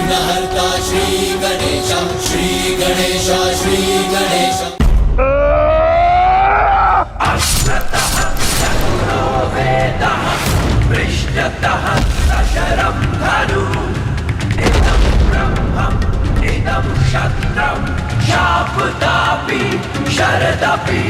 विघ्नहर्ता श्री गणेश, श्री गणेश, श्री गणेश। अश्वतः चतुरो वेदः पृष्ठतः सशरं धनु इदं ब्रह्मम् इदं क्षत्रं शापदापि शरदपि।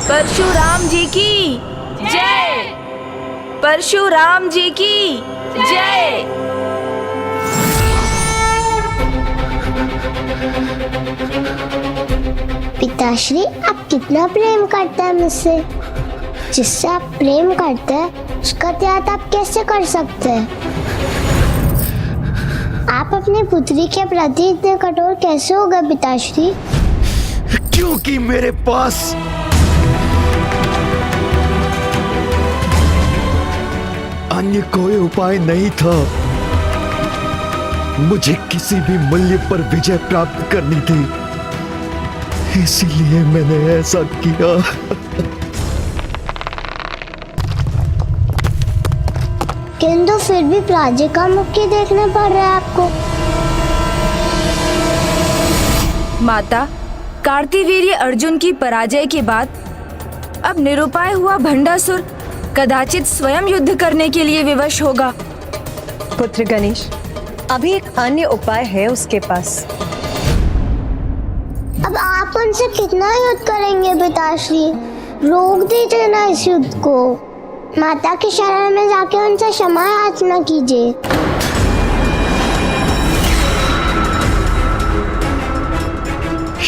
परशुराम जी की जय। परशुराम जी की जय। पिताश्री, आप कितना प्रेम करते हैं मुझसे? जिससे आप प्रेम करते हैं उसका त्याग आप कैसे कर सकते हैं? आप अपनी पुत्री के प्रति इतने कठोर कैसे हो गए पिताश्री? क्योंकि मेरे पास अन्य कोई उपाय नहीं था। मुझे किसी भी मूल्य पर विजय प्राप्त करनी थी, इसीलिए मैंने ऐसा किया। किंतु फिर भी पराजय का मुख ही देखना पड़ रहा है आपको। माता, कार्तिवीर्य अर्जुन की पराजय के बाद अब निरुपाय हुआ भंडासुर कदाचित स्वयं युद्ध करने के लिए विवश होगा। पुत्र गणेश, अभी एक अन्य उपाय है उसके पास। अब आप उनसे कितना युद्ध करेंगे पिताश्री? रोक दीजिए ना इस युद्ध को। माता की शरण में जाके उनसे क्षमा याचना कीजिए।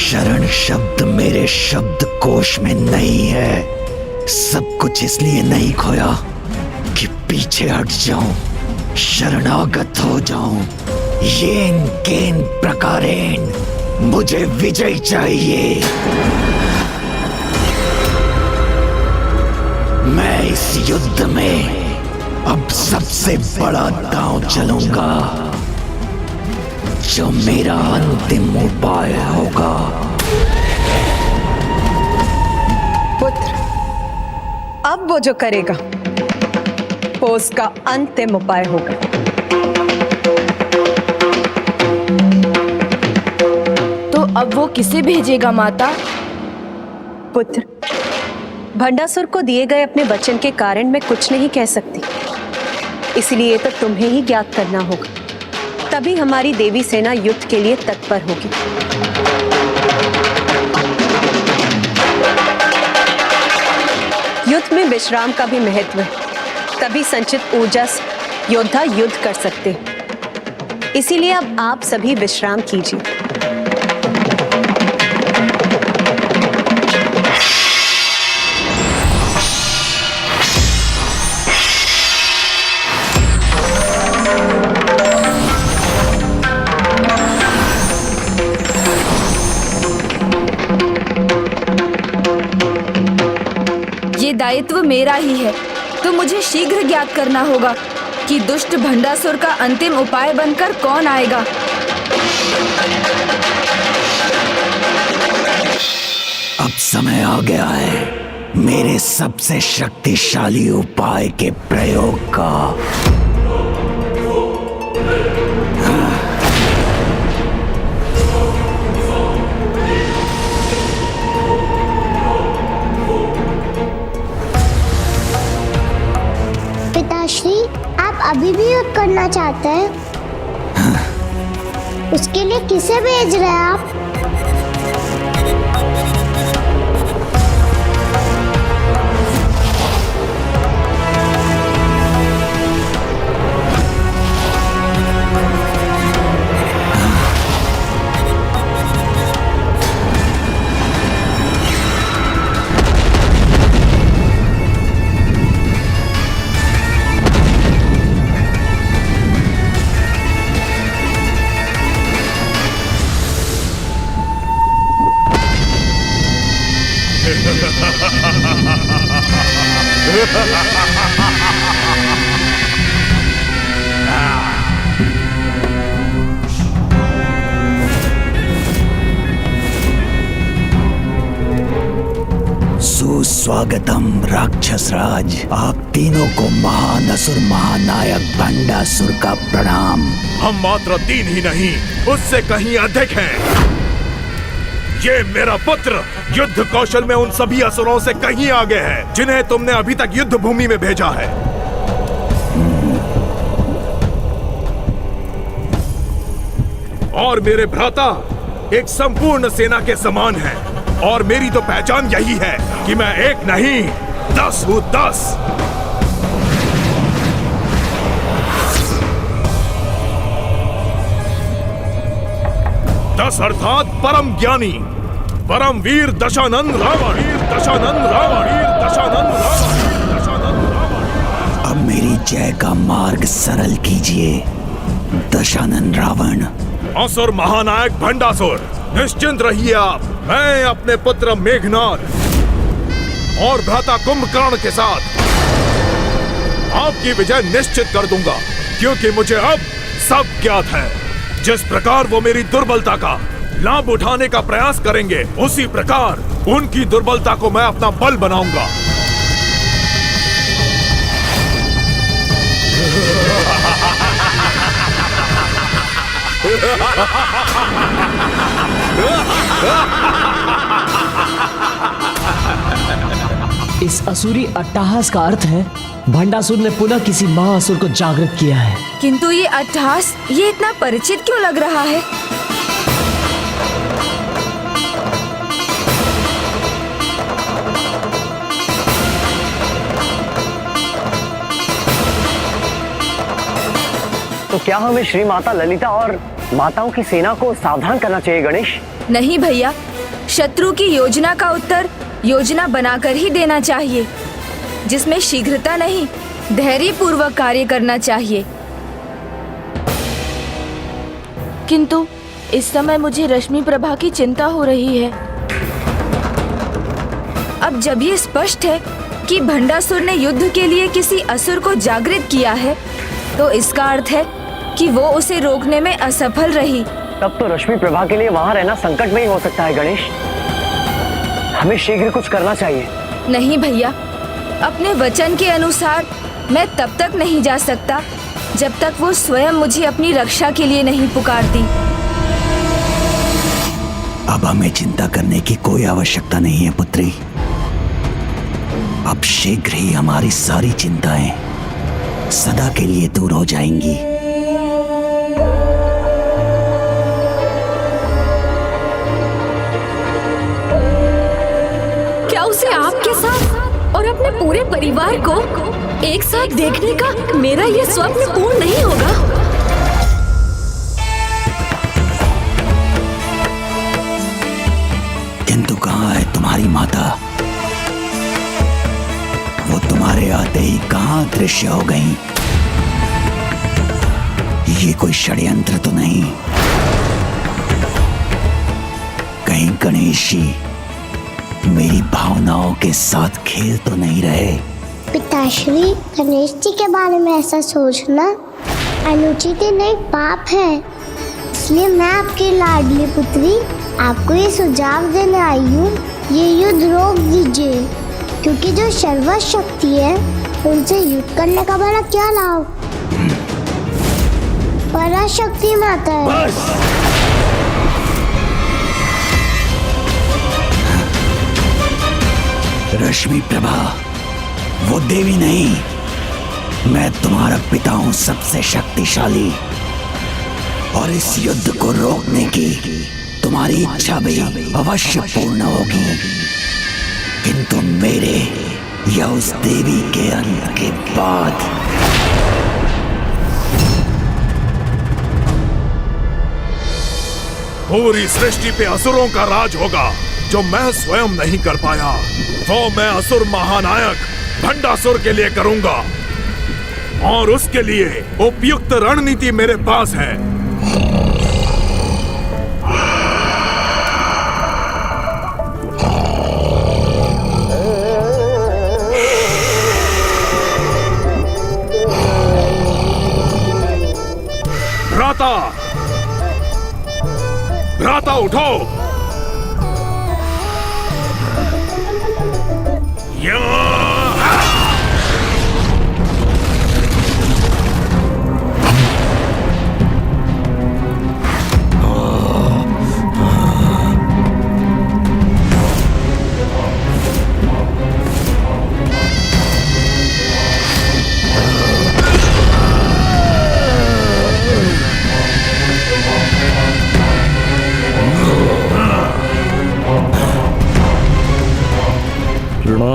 शरण शब्द मेरे शब्द कोश में नहीं है। सब कुछ इसलिए नहीं खोया कि पीछे हट जाऊं, शरणागत हो जाऊं। येन केन प्रकारेण मुझे विजय चाहिए। मैं इस युद्ध में अब सबसे बड़ा दांव चलूंगा, जो मेरा अंतिम उपाय होगा। पुत्र, अब वो जो करेगा वो उसका अंतिम उपाय होगा। तो अब वो किसे भेजेगा माता? पुत्र, भंडासुर को दिए गए अपने वचन के कारण मैं कुछ नहीं कह सकती, इसलिए तो तुम्हें ही ज्ञात करना होगा। तभी हमारी देवी सेना युद्ध के लिए तत्पर होगी। युद्ध में विश्राम का भी महत्व है, तभी संचित ऊर्जा से योद्धा युद्ध कर सकते हैं। इसीलिए अब आप सभी विश्राम कीजिए। दायित्व मेरा ही है, तो मुझे शीघ्र ज्ञात करना होगा कि दुष्ट भंडासुर का अंतिम उपाय बनकर कौन आएगा। अब समय आ गया है मेरे सबसे शक्तिशाली उपाय के प्रयोग का। पिताश्री, आप अभी भी युद्ध करना चाहते हैं? उसके लिए किसे भेज रहे हैं आप? स्वागतम राक्षस राज। आप तीनों को महान असुर महानायक भंडासुर का प्रणाम। हम मात्र 3 ही नहीं, उससे कहीं अधिक हैं। ये मेरा पुत्र युद्ध कौशल में उन सभी असुरों से कहीं आगे है जिन्हें तुमने अभी तक युद्ध भूमि में भेजा है। और मेरे भ्राता एक संपूर्ण सेना के समान है। और मेरी तो पहचान यही है कि मैं एक नहीं 10 हूं, 10। अर्थात परम ज्ञानी, परम वीर दशानंद रावण, वीर दशानंद रावण, वीर दशानंद रावण, दशानंद रावण। अब मेरी जय का मार्ग सरल कीजिए दशानंद रावण। असुर महानायक भंडासुर, निश्चिंत रहिए आप। मैं अपने पुत्र मेघनाद और भ्राता कुंभकर्ण के साथ आपकी विजय निश्चित कर दूंगा, क्योंकि मुझे अब सब ज्ञात है। जिस प्रकार वो मेरी दुर्बलता का लाभ उठाने का प्रयास करेंगे, उसी प्रकार उनकी दुर्बलता को मैं अपना बल बनाऊंगा। इस असुरी अट्टहास का अर्थ है भंडासुर ने पुनः किसी महाअसुर को जागृत किया है। किंतु ये अट्टहास ये इतना परिचित क्यों लग रहा है? तो क्या हमें श्री माता ललिता और माताओं की सेना को सावधान करना चाहिए गणेश? नहीं भैया, शत्रु की योजना का उत्तर योजना बनाकर ही देना चाहिए, जिसमें शीघ्रता नहीं, धैर्य पूर्वक कार्य करना चाहिए। किंतु इस समय मुझे रश्मि प्रभा की चिंता हो रही है। अब जब ये स्पष्ट है कि भंडासुर ने युद्ध के लिए किसी असुर को जागृत किया है, तो इसका अर्थ है कि वो उसे रोकने में असफल रही। तब तो रश्मि प्रभा के लिए वहाँ रहना संकट में ही हो सकता है गणेश। हमें शीघ्र कुछ करना चाहिए। नहीं भैया, अपने वचन के अनुसार मैं तब तक नहीं जा सकता जब तक वो स्वयं मुझे अपनी रक्षा के लिए नहीं पुकारती। अब हमें चिंता करने की कोई आवश्यकता नहीं है पुत्री। अब शीघ्र ही हमारी सारी चिंताएं सदा के लिए दूर हो जाएंगी। क्या उसे आपके साथ और अपने पूरे परिवार को एक साथ देखने का मेरा ये स्वप्न पूर्ण नहीं होगा? किंतु कहाँ है तुम्हारी माता? वो तुम्हारे आते ही कहाँ दृश्य हो गई? ये कोई षड्यंत्र तो नहीं? कहीं गणेश जी मेरी भावनाओं के साथ खेल तो नहीं रहे? पिताश्री, गणेश जी के बारे में ऐसा सोचना अनुचित नहीं, पाप है। इसलिए मैं आपकी लाडली पुत्री आपको ये सुझाव देने आई हूँ, ये युद्ध रोक दीजिए, क्योंकि जो सर्वशक्ति है उनसे युद्ध करने का बड़ा क्या लाभ? पराशक्ति माता है। रश्मि प्रभा वो देवी नहीं, मैं तुम्हारा पिता हूं, सबसे शक्तिशाली। और इस युद्ध को रोकने की तुम्हारी इच्छा भी अवश्य पूर्ण होगी, किंतु मेरे या उस देवी के अंत के बाद। पूरी सृष्टि पे असुरों का राज होगा, जो मैं स्वयं नहीं कर पाया वो मैं असुर महानायक भंडासुर के लिए करूंगा। और उसके लिए उपयुक्त रणनीति मेरे पास है। भ्राता, भ्राता उठो।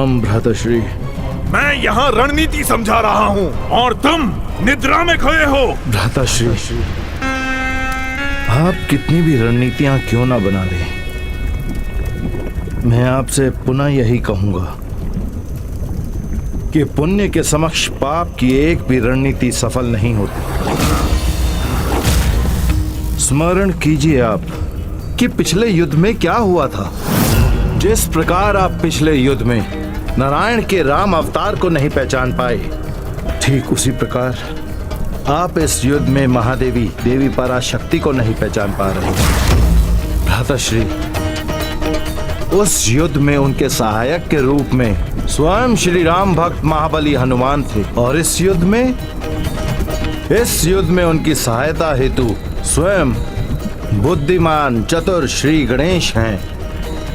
प्रणाम भ्राताश्री। मैं यहाँ रणनीति समझा रहा हूँ और तुम निद्रा में खोए हो। भ्राताश्री, आप कितनी भी रणनीतियां क्यों ना बना ले, मैं आपसे पुनः यही कहूंगा कि पुण्य के समक्ष पाप की एक भी रणनीति सफल नहीं होती। स्मरण कीजिए आप कि पिछले युद्ध में क्या हुआ था। जिस प्रकार आप पिछले युद्ध में नारायण के राम अवतार को नहीं पहचान पाए, ठीक उसी प्रकार आप इस युद्ध में महादेवी देवी पराशक्ति को नहीं पहचान पा रहे। भ्राताश्री, उस युद्ध में उनके सहायक के रूप में स्वयं श्री राम भक्त महाबली हनुमान थे और इस युद्ध में उनकी सहायता हेतु स्वयं बुद्धिमान चतुर श्री गणेश हैं।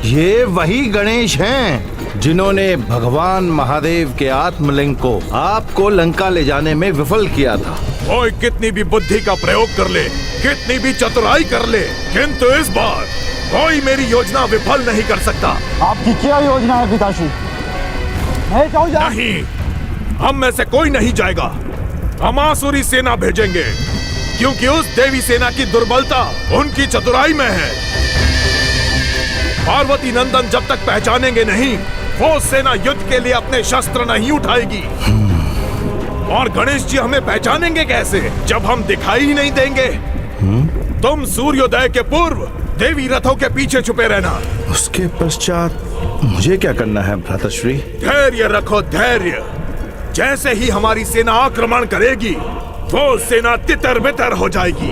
ये वही गणेश हैं जिन्होंने भगवान महादेव के आत्मलिंग को आपको लंका ले जाने में विफल किया था। कोई कितनी भी बुद्धि का प्रयोग कर ले, कितनी भी चतुराई कर ले, किंतु इस बार कोई मेरी योजना विफल नहीं कर सकता। आपकी क्या योजना है पिताश्री? नहीं, हम में से कोई नहीं जाएगा। हम आसुरी सेना भेजेंगे, क्योंकि उस देवी सेना की दुर्बलता उनकी चतुराई में है। पार्वती नंदन जब तक पहचानेंगे नहीं, वो सेना युद्ध के लिए अपने शस्त्र नहीं उठाएगी। और गणेश जी हमें पहचानेंगे कैसे जब हम दिखाई ही नहीं देंगे? तुम सूर्योदय के पूर्व देवी रथों के पीछे छुपे रहना। उसके पश्चात मुझे क्या करना है भ्राताश्री? धैर्य रखो, धैर्य। जैसे ही हमारी सेना आक्रमण करेगी, वो सेना तितर बितर हो जाएगी।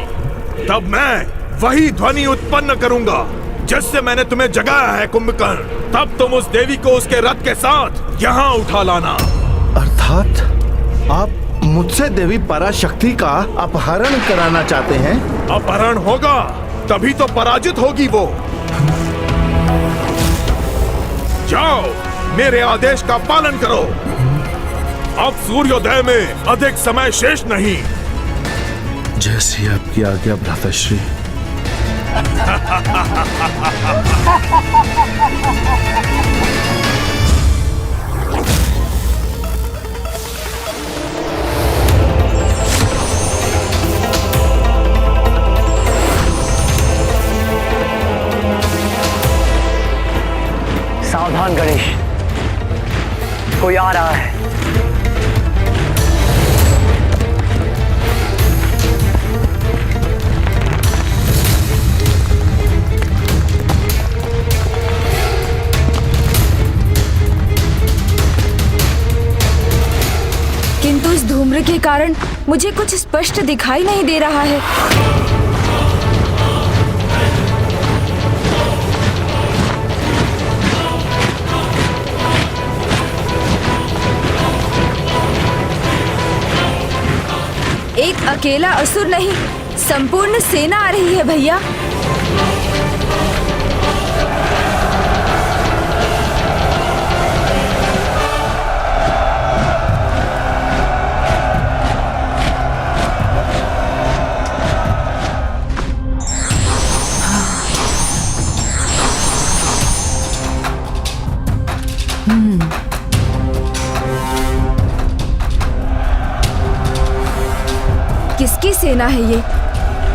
तब मैं वही ध्वनि उत्पन्न करूंगा जिससे मैंने तुम्हें जगाया है कुंभकर्ण। तब तुम उस देवी को उसके रथ के साथ यहाँ उठा लाना। अर्थात आप मुझसे देवी पराशक्ति का अपहरण कराना चाहते हैं? अपहरण होगा तभी तो पराजित होगी वो। जाओ, मेरे आदेश का पालन करो। अब सूर्योदय में अधिक समय शेष नहीं। जैसी आपकी आज्ञा भ्राताश्री। सावधान गणेश, कोई आ रहा है। किंतु इस धूम्र के कारण मुझे कुछ स्पष्ट दिखाई नहीं दे रहा है। एक अकेला असुर नहीं, संपूर्ण सेना आ रही है भैया। किसकी सेना है ये?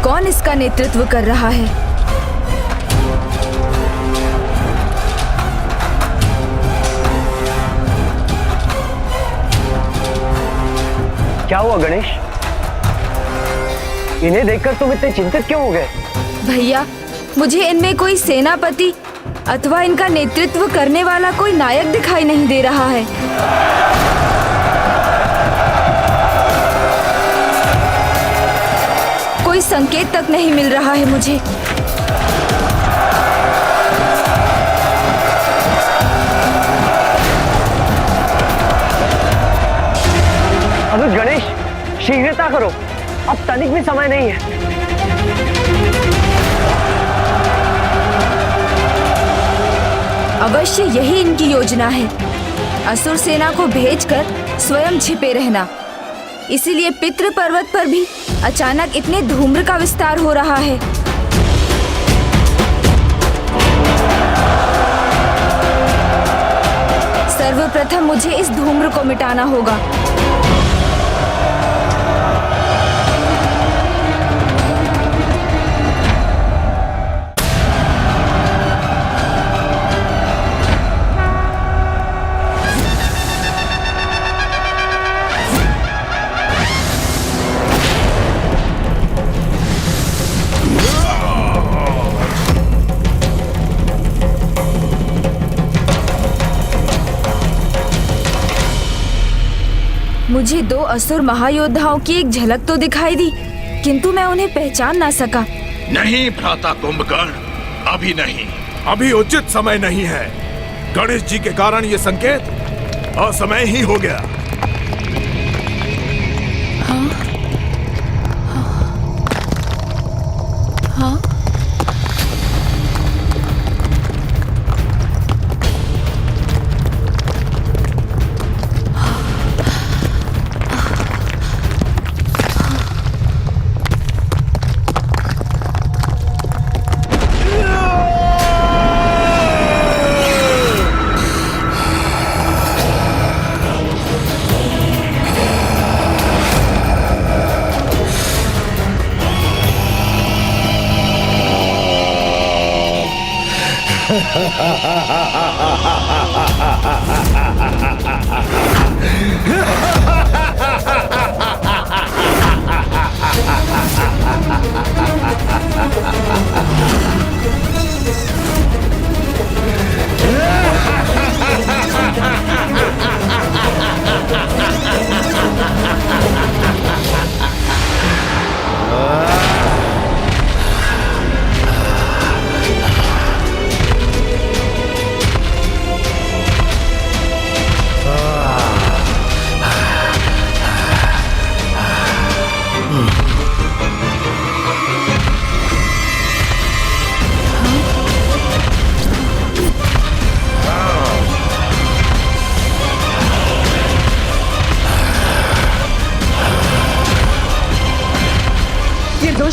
कौन इसका नेतृत्व कर रहा है? क्या हुआ गणेश? इन्हें देखकर तुम इतने चिंतित क्यों हो गए? भैया, मुझे इनमें कोई सेनापति अथवा इनका नेतृत्व करने वाला कोई नायक दिखाई नहीं दे रहा है। कोई संकेत तक नहीं मिल रहा है मुझे। अबे गणेश, शीघ्रता करो, अब तनिक भी समय नहीं है। अवश्य यही इनकी योजना है, असुर सेना को भेजकर स्वयं छिपे रहना। इसीलिए पितृ पर्वत पर भी अचानक इतने धूम्र का विस्तार हो रहा है। सर्वप्रथम मुझे इस धूम्र को मिटाना होगा। मुझे 2 असुर महायोद्धाओं की एक झलक तो दिखाई दी, किंतु मैं उन्हें पहचान ना सका। नहीं भ्राता कुंभकर्ण, अभी नहीं, अभी उचित समय नहीं है। गणेश जी के कारण ये संकेत असमय ही हो गया। हाँ? हाँ?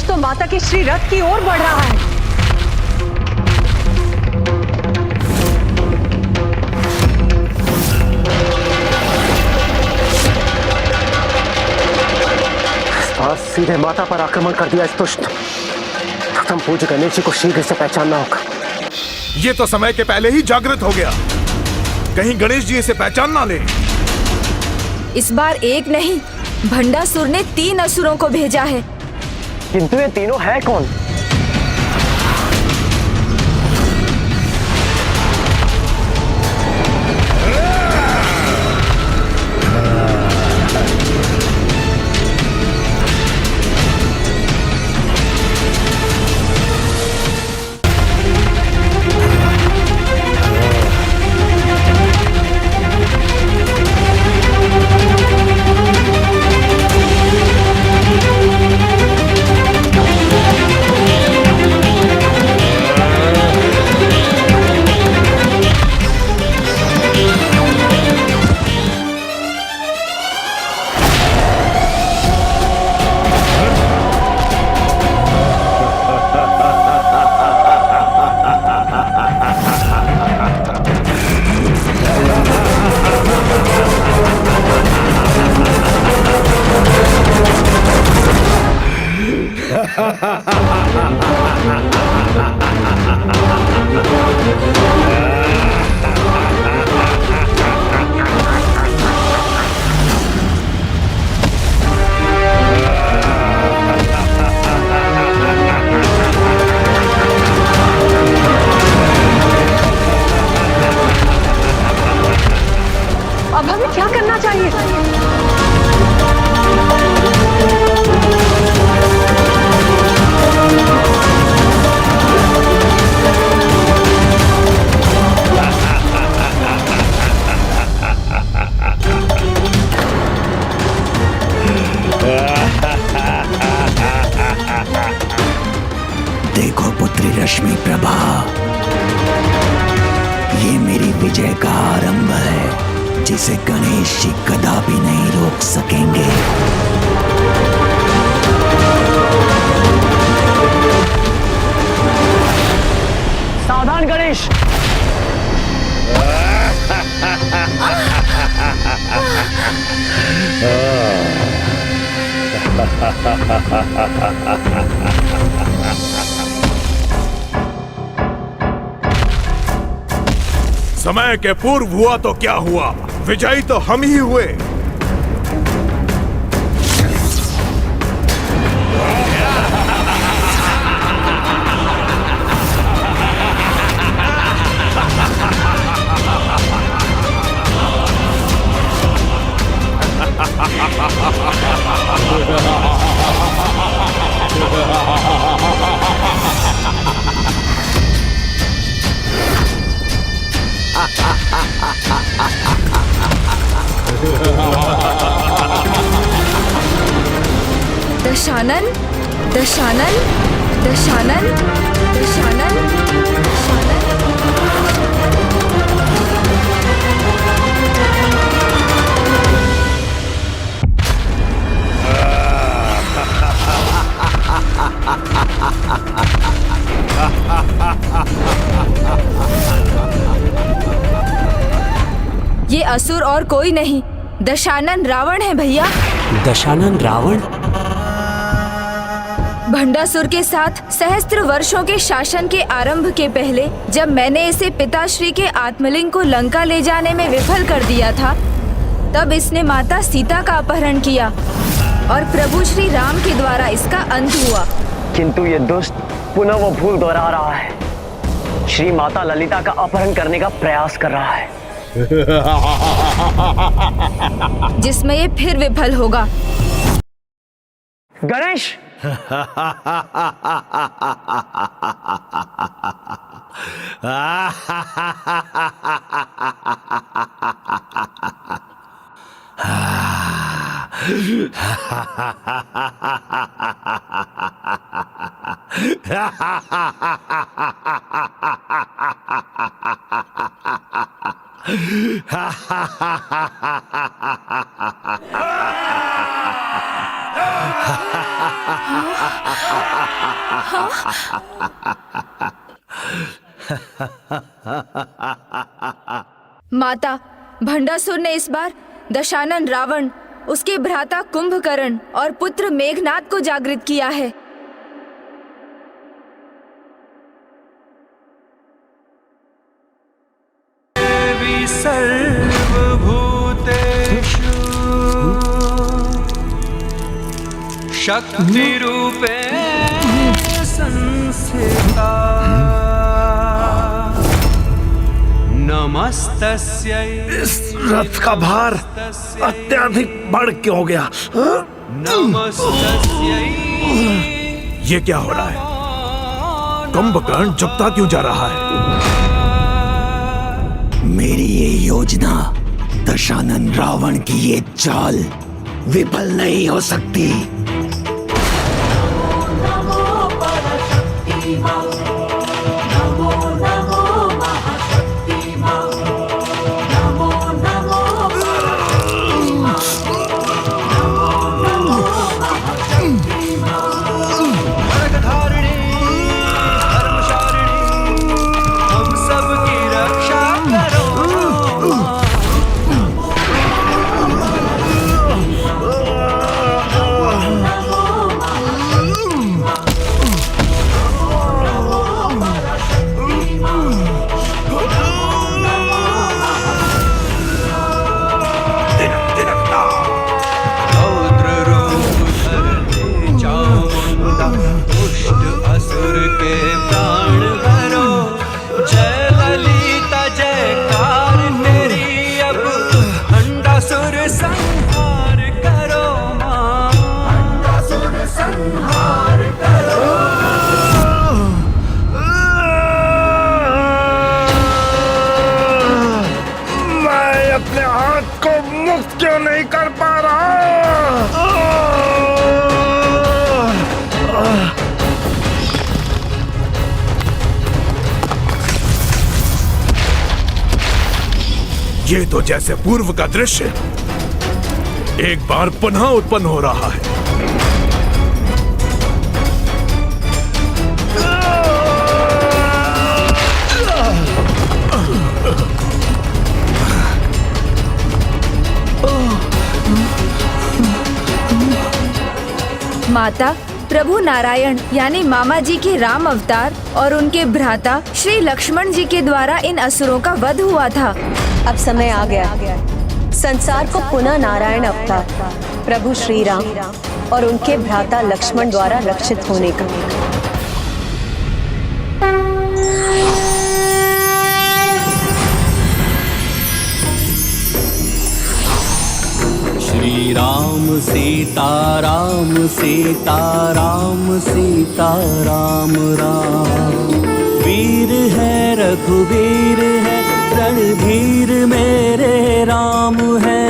तो माता के श्री रथ की ओर बढ़ रहा है। आज सीधे माता पर आक्रमण कर दिया इस दुष्ट। प्रथम पूज्य गणेश जी को शीघ्र से पहचानना होगा। ये तो समय के पहले ही जागृत हो गया, कहीं गणेश जी इसे पहचान ना ले। इस बार एक नहीं, भंडासुर ने 3 असुरों को भेजा है। किंतु ये तीनों है कौन? अब हमें क्या करना चाहिए? देखो पुत्री रश्मि प्रभा, ये मेरी विजय का आरंभ है, जिसे गणेश जी कदापि नहीं रोक सकेंगे। सावधान गणेश। समय के पूर्व हुआ तो क्या हुआ, विजयी तो हम ही हुए। दशानन, दशानन, दशानन, दशानन, दशानन। ये असुर और कोई नहीं, दशानन रावण है भैया। दशानन रावण? भंडासुर के साथ सहस्त्र वर्षों के शासन के आरंभ के पहले जब मैंने इसे पिताश्री के आत्मलिंग को लंका ले जाने में विफल कर दिया था, तब इसने माता सीता का अपहरण किया और प्रभु श्री राम के द्वारा इसका अंत हुआ। किंतु ये दुष्ट पुनः वो भूल दोहरा रहा है, श्री माता ललिता का अपहरण करने का प्रयास कर रहा है, जिसमें ये फिर विफल होगा। गणेश! माता, भंडासुर ने इस बार दशानन रावण, उसके भ्राता कुंभकर्ण और पुत्र मेघनाद को जागृत किया है। देवी सर्वभूतेषु शक्ति रूपेण संस्थिता नमस्तस्यै। इस रथ का भार अत्यधिक बढ़ क्यों हो गया? नमस्तस्यै। ये क्या हो रहा है? कुंभकर्ण झुकता क्यों जा रहा है? मेरी ये योजना, दशानन रावण की ये चाल विफल नहीं हो सकती। क्यों नहीं कर पा रहा? ये तो जैसे पूर्व का दृश्य एक बार पुनः उत्पन्न हो रहा है। माता प्रभु नारायण यानी मामा जी के राम अवतार और उनके भ्राता श्री लक्ष्मण जी के द्वारा इन असुरों का वध हुआ था। अब समय आ गया संसार को पुनः नारायण अवतार प्रभु श्री राम और उनके भ्राता लक्ष्मण द्वारा रक्षित होने का। श्री राम सीता राम सीता राम सीता राम राम। वीर है रघुवीर है रणधीर मेरे राम है।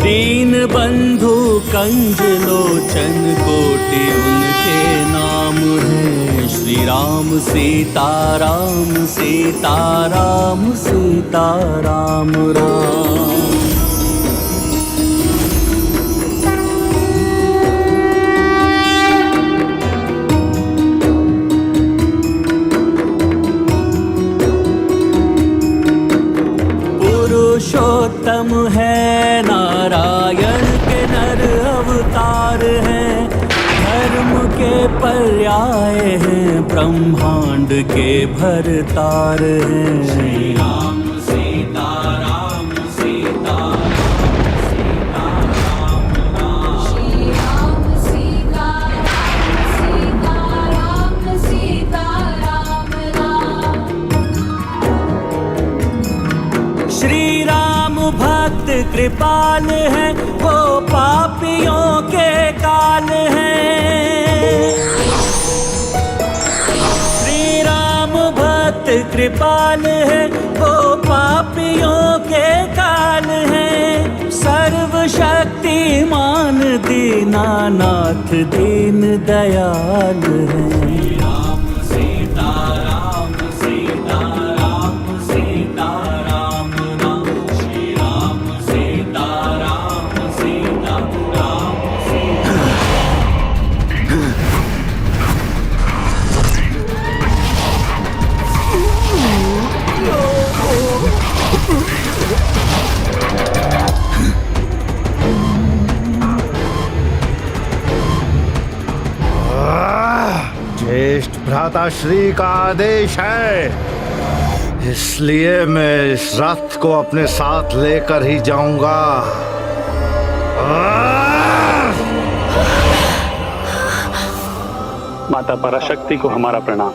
दीन बंधु कंज लोचन कोटि उनके नाम है। श्री राम सीता राम सीता राम सीता राम राम। पुरुषोत्तम है नारायण के नर अवतार हैं। धर्म के पर्याय हैं ब्रह्मांड के भरतार हैं। श्री राम सीता राम सीता सीता राम राम। श्री राम सीता राम सीता राम सीता राम राम। श्री राम भक्त कृपाल है वो पापियों के काल है। श्री राम भक्त कृपाल है वो पापियों के काल है। सर्वशक्तिमान दीनानाथ दीन दयाल है। राम सीता राम सीता राम सीता राम राम। श्री राम सीता राम सीता राम सीता। ज्येष्ठ भ्राता श्री का आदेश है, इसलिए मैं इस रथ को अपने साथ लेकर ही जाऊंगा। माता पराशक्ति को हमारा प्रणाम।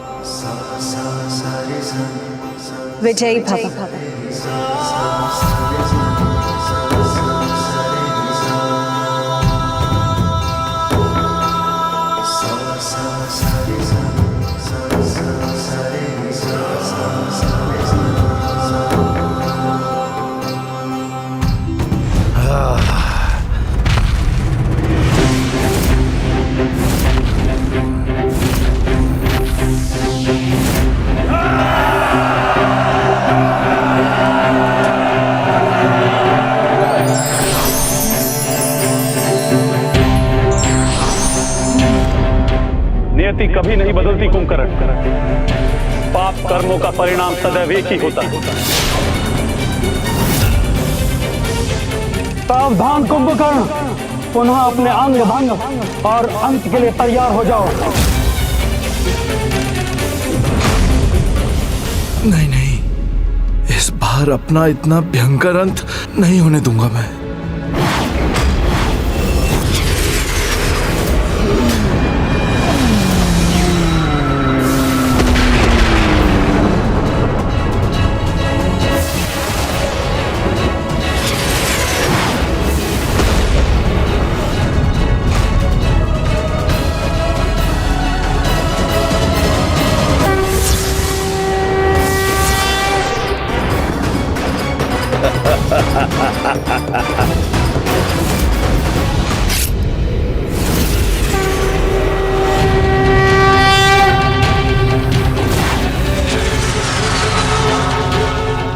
विजयी भव। नियति कभी नहीं बदलती कुंभकर्ण। पाप कर्मों का परिणाम सदैव एक ही होता है। सावधान कुंभकर्ण, पुनः अपने अंग भंग और अंत के लिए तैयार हो जाओ। नहीं नहीं, इस बार अपना इतना भयंकर अंत नहीं होने दूंगा मैं।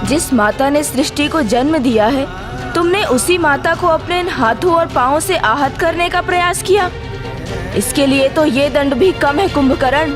जिस माता ने सृष्टि को जन्म दिया है, तुमने उसी माता को अपने इन हाथों और पांवों से आहत करने का प्रयास किया। इसके लिए तो ये दंड भी कम है कुंभकर्ण।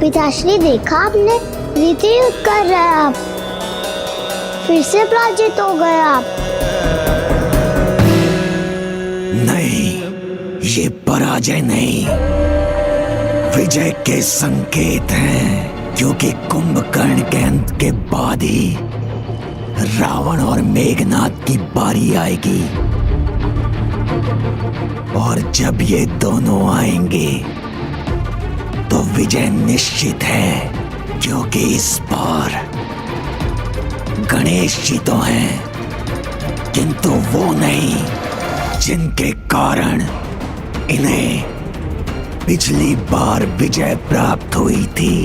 पिताश्री देखा आपने, रीति युद्ध कर रहे हैं आप, फिर से पराजित हो गए आप। नहीं, ये पराजय नहीं, विजय के संकेत हैं, क्योंकि कुंभकर्ण के अंत के बाद ही रावण और मेघनाद की बारी आएगी। और जब ये दोनों आएंगे तो विजय निश्चित है, क्योंकि इस बार गणेश जी तो हैं, किंतु वो नहीं जिनके कारण इन्हें पिछली बार विजय प्राप्त हुई थी।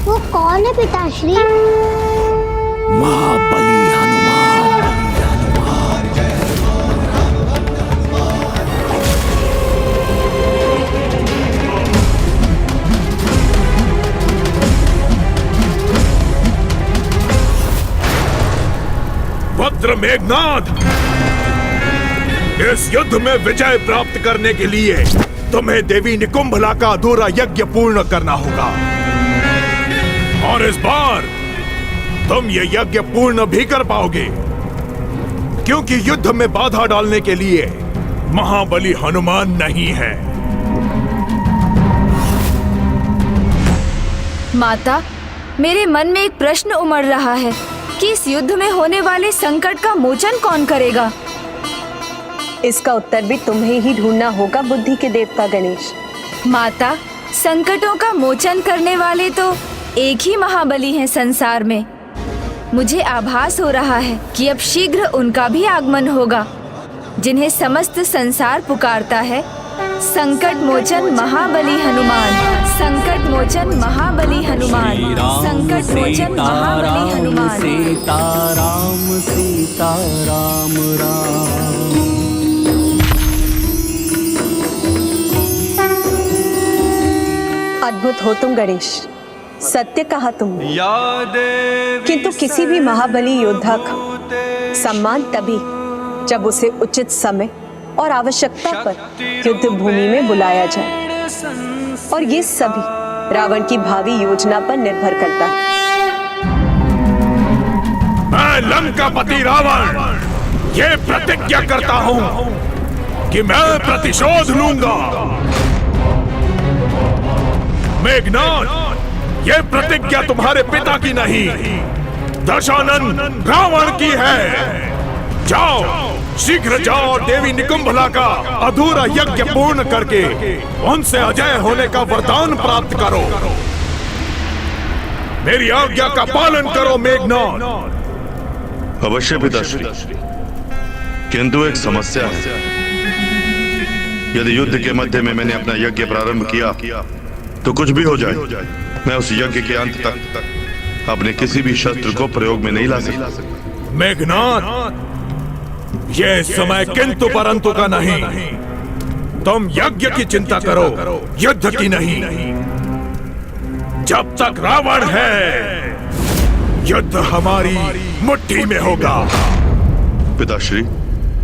वो कौन है पिताश्री? महाबली हनुमान। वज्र मेघनाद, इस युद्ध में विजय प्राप्त करने के लिए तुम्हें देवी निकुंभला का अधूरा यज्ञ पूर्ण करना होगा। और इस बार तुम ये यज्ञ पूर्ण भी कर पाओगे, क्योंकि युद्ध में बाधा डालने के लिए महाबली हनुमान नहीं है। माता, मेरे मन में एक प्रश्न उमड़ रहा है कि इस युद्ध में होने वाले संकट का मोचन कौन करेगा? इसका उत्तर भी तुम्हें ही ढूंढना होगा बुद्धि के देवता गणेश। माता, संकटों का मोचन करने वाले तो एक ही महाबली हैं संसार में। मुझे आभास हो रहा है कि अब शीघ्र उनका भी आगमन होगा, जिन्हें समस्त संसार पुकारता है। संकट मोचन महाबली हनुमान, संकट मोचन महाबली हनुमान, संकट मोचन महाबली हनुमान। सीताराम सीताराम राम। अद्भुत हो तुम गणेश, सत्य कहा तुमने। किंतु किसी भी महाबली योद्धा का सम्मान तभी जब उसे उचित समय और आवश्यकता पर युद्ध भूमि में बुलाया जाए, और ये सभी रावण की भावी योजना पर निर्भर करता है। मैं लंकापति रावण ये प्रतिज्ञा करता हूँ कि मैं प्रतिशोध लूंगा। मेघनाद, ये प्रतिज्ञा तुम्हारे पिता की नहीं, दशानन रावण की है। जाओ, शीघ्र जाओ और देवी निकुंभला का अधूरा यज्ञ पूर्ण करके उनसे अजय होने का वरदान प्राप्त करो। मेरी आज्ञा का पालन करो मेघनाद। अवश्य पिताश्री, किंतु एक समस्या है। यदि युद्ध के मध्य में मैंने अपना यज्ञ प्रारंभ किया तो कुछ भी हो जाए, मैं उस यज्ञ के अंत तक अपने किसी भी शस्त्र को प्रयोग में नहीं ला सकता। मेघनाद, ये समय किंतु परंतु का नहीं। तुम यज्ञ की चिंता करो, युद्ध की नहीं। जब तक रावण है, युद्ध हमारी मुट्ठी में होगा। पिताश्री,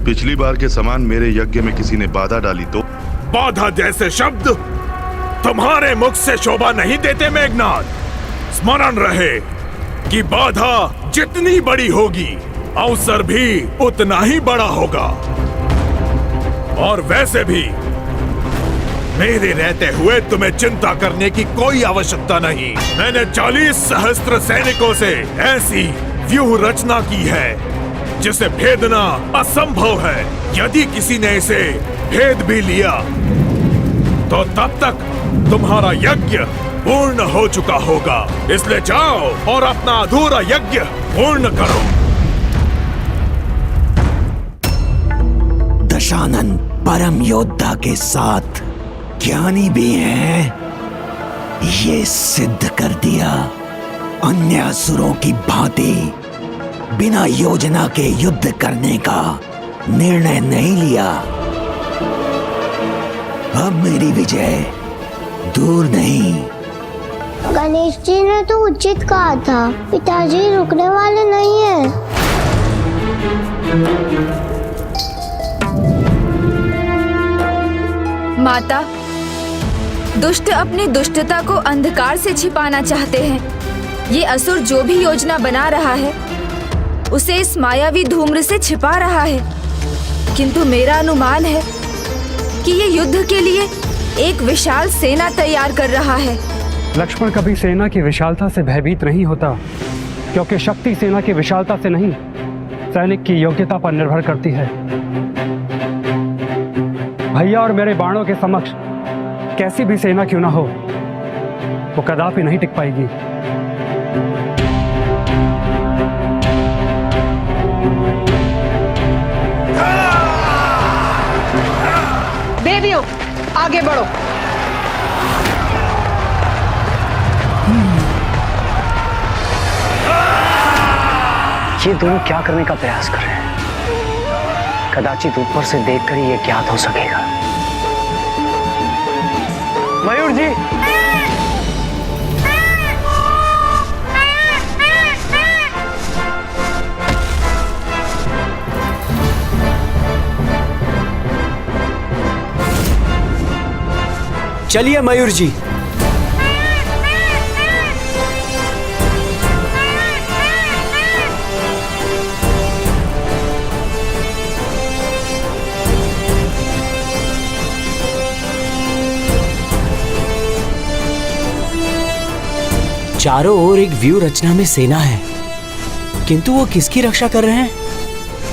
पिछली बार के समान मेरे यज्ञ में किसी ने बाधा डाली तो? बाधा जैसे शब्द तुम्हारे मुख से शोभा नहीं देते मेघनाद। स्मरण रहे कि बाधा जितनी बड़ी होगी, अवसर भी उतना ही बड़ा होगा। और वैसे भी मेरे रहते हुए तुम्हें चिंता करने की कोई आवश्यकता नहीं। मैंने 40 सहस्त्र सैनिकों से ऐसी व्यूह रचना की है जिसे भेदना असंभव है। यदि किसी ने इसे भेद भी लिया तो तब तक तुम्हारा यज्ञ पूर्ण हो चुका होगा। इसलिए जाओ और अपना अधूरा यज्ञ पूर्ण करो। दशानन परम योद्धा के साथ ज्ञानी भी हैं। ये सिद्ध कर दिया, अन्य असुरों की भांति बिना योजना के युद्ध करने का निर्णय नहीं लिया। अब मेरी विजय दूर नहीं। गणेश जी ने तो उचित कहा था, पिताजी रुकने वाले नहीं हैं। माता, दुष्ट अपनी दुष्टता को अंधकार से छिपाना चाहते हैं। ये असुर जो भी योजना बना रहा है उसे इस मायावी धूम्र से छिपा रहा है, किंतु मेरा अनुमान है कि ये युद्ध के लिए एक विशाल सेना तैयार कर रहा है। लक्ष्मण कभी सेना की विशालता से भयभीत नहीं होता, क्योंकि शक्ति सेना की विशालता से नहीं, सैनिक की योग्यता पर निर्भर करती है। भैया और मेरे बाणों के समक्ष कैसी भी सेना क्यों ना हो, वो कदापि नहीं टिक पाएगी। देवियों, आगे बढ़ो। ये दोनों क्या करने का प्रयास कर रहे हैं? कदाचित ऊपर से देखकर ही ये ज्ञात हो सकेगा। मयूर जी, चलिए मयूर जी। चारों ओर एक व्यू रचना में सेना है, किंतु वो किसकी रक्षा कर रहे हैं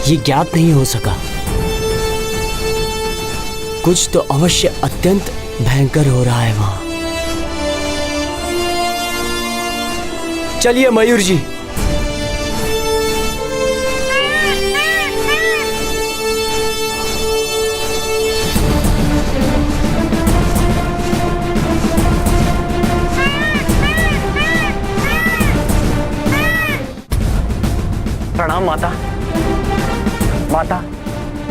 ये ज्ञात नहीं हो सका। कुछ तो अवश्य अत्यंत भयंकर हो रहा है वहां। चलिए मयूर जी। प्रणाम माता। माता,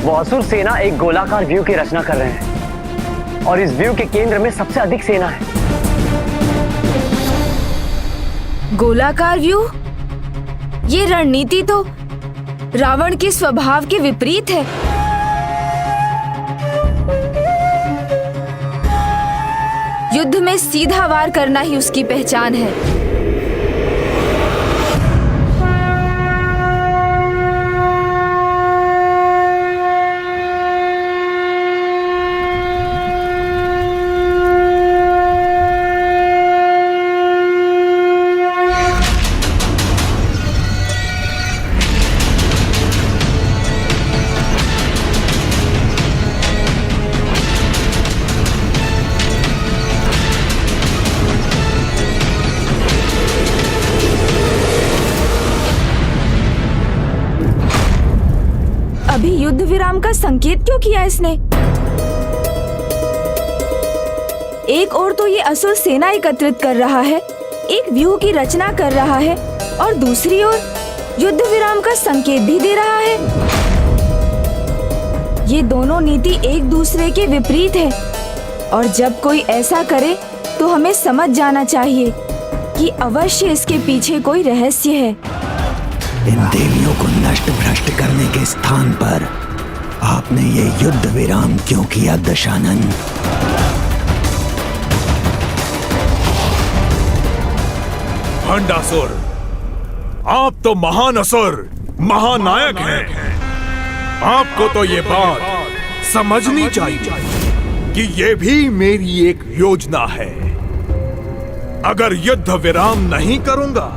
वो असुर सेना एक गोलाकार व्यू की रचना कर रहे हैं और इस व्यू के केंद्र में सबसे अधिक सेना है। गोलाकार व्यू? ये रणनीति तो रावण के स्वभाव के विपरीत है। युद्ध में सीधा वार करना ही उसकी पहचान है। अभी युद्ध विराम का संकेत क्यों किया इसने? एक ओर तो ये असुर सेना एकत्रित कर रहा है, एक व्यूह की रचना कर रहा है, और दूसरी ओर युद्ध विराम का संकेत भी दे रहा है। ये दोनों नीति एक दूसरे के विपरीत है, और जब कोई ऐसा करे तो हमें समझ जाना चाहिए कि अवश्य इसके पीछे कोई रहस्य है। इन देवियों को नष्ट भ्रष्ट करने के स्थान पर आपने ये युद्ध विराम क्यों किया दशानन? भंडासुर, आप तो महान असुर, महानायक हैं। आपको तो ये बात समझनी चाहिए कि ये भी मेरी एक योजना है। अगर युद्ध विराम नहीं करूंगा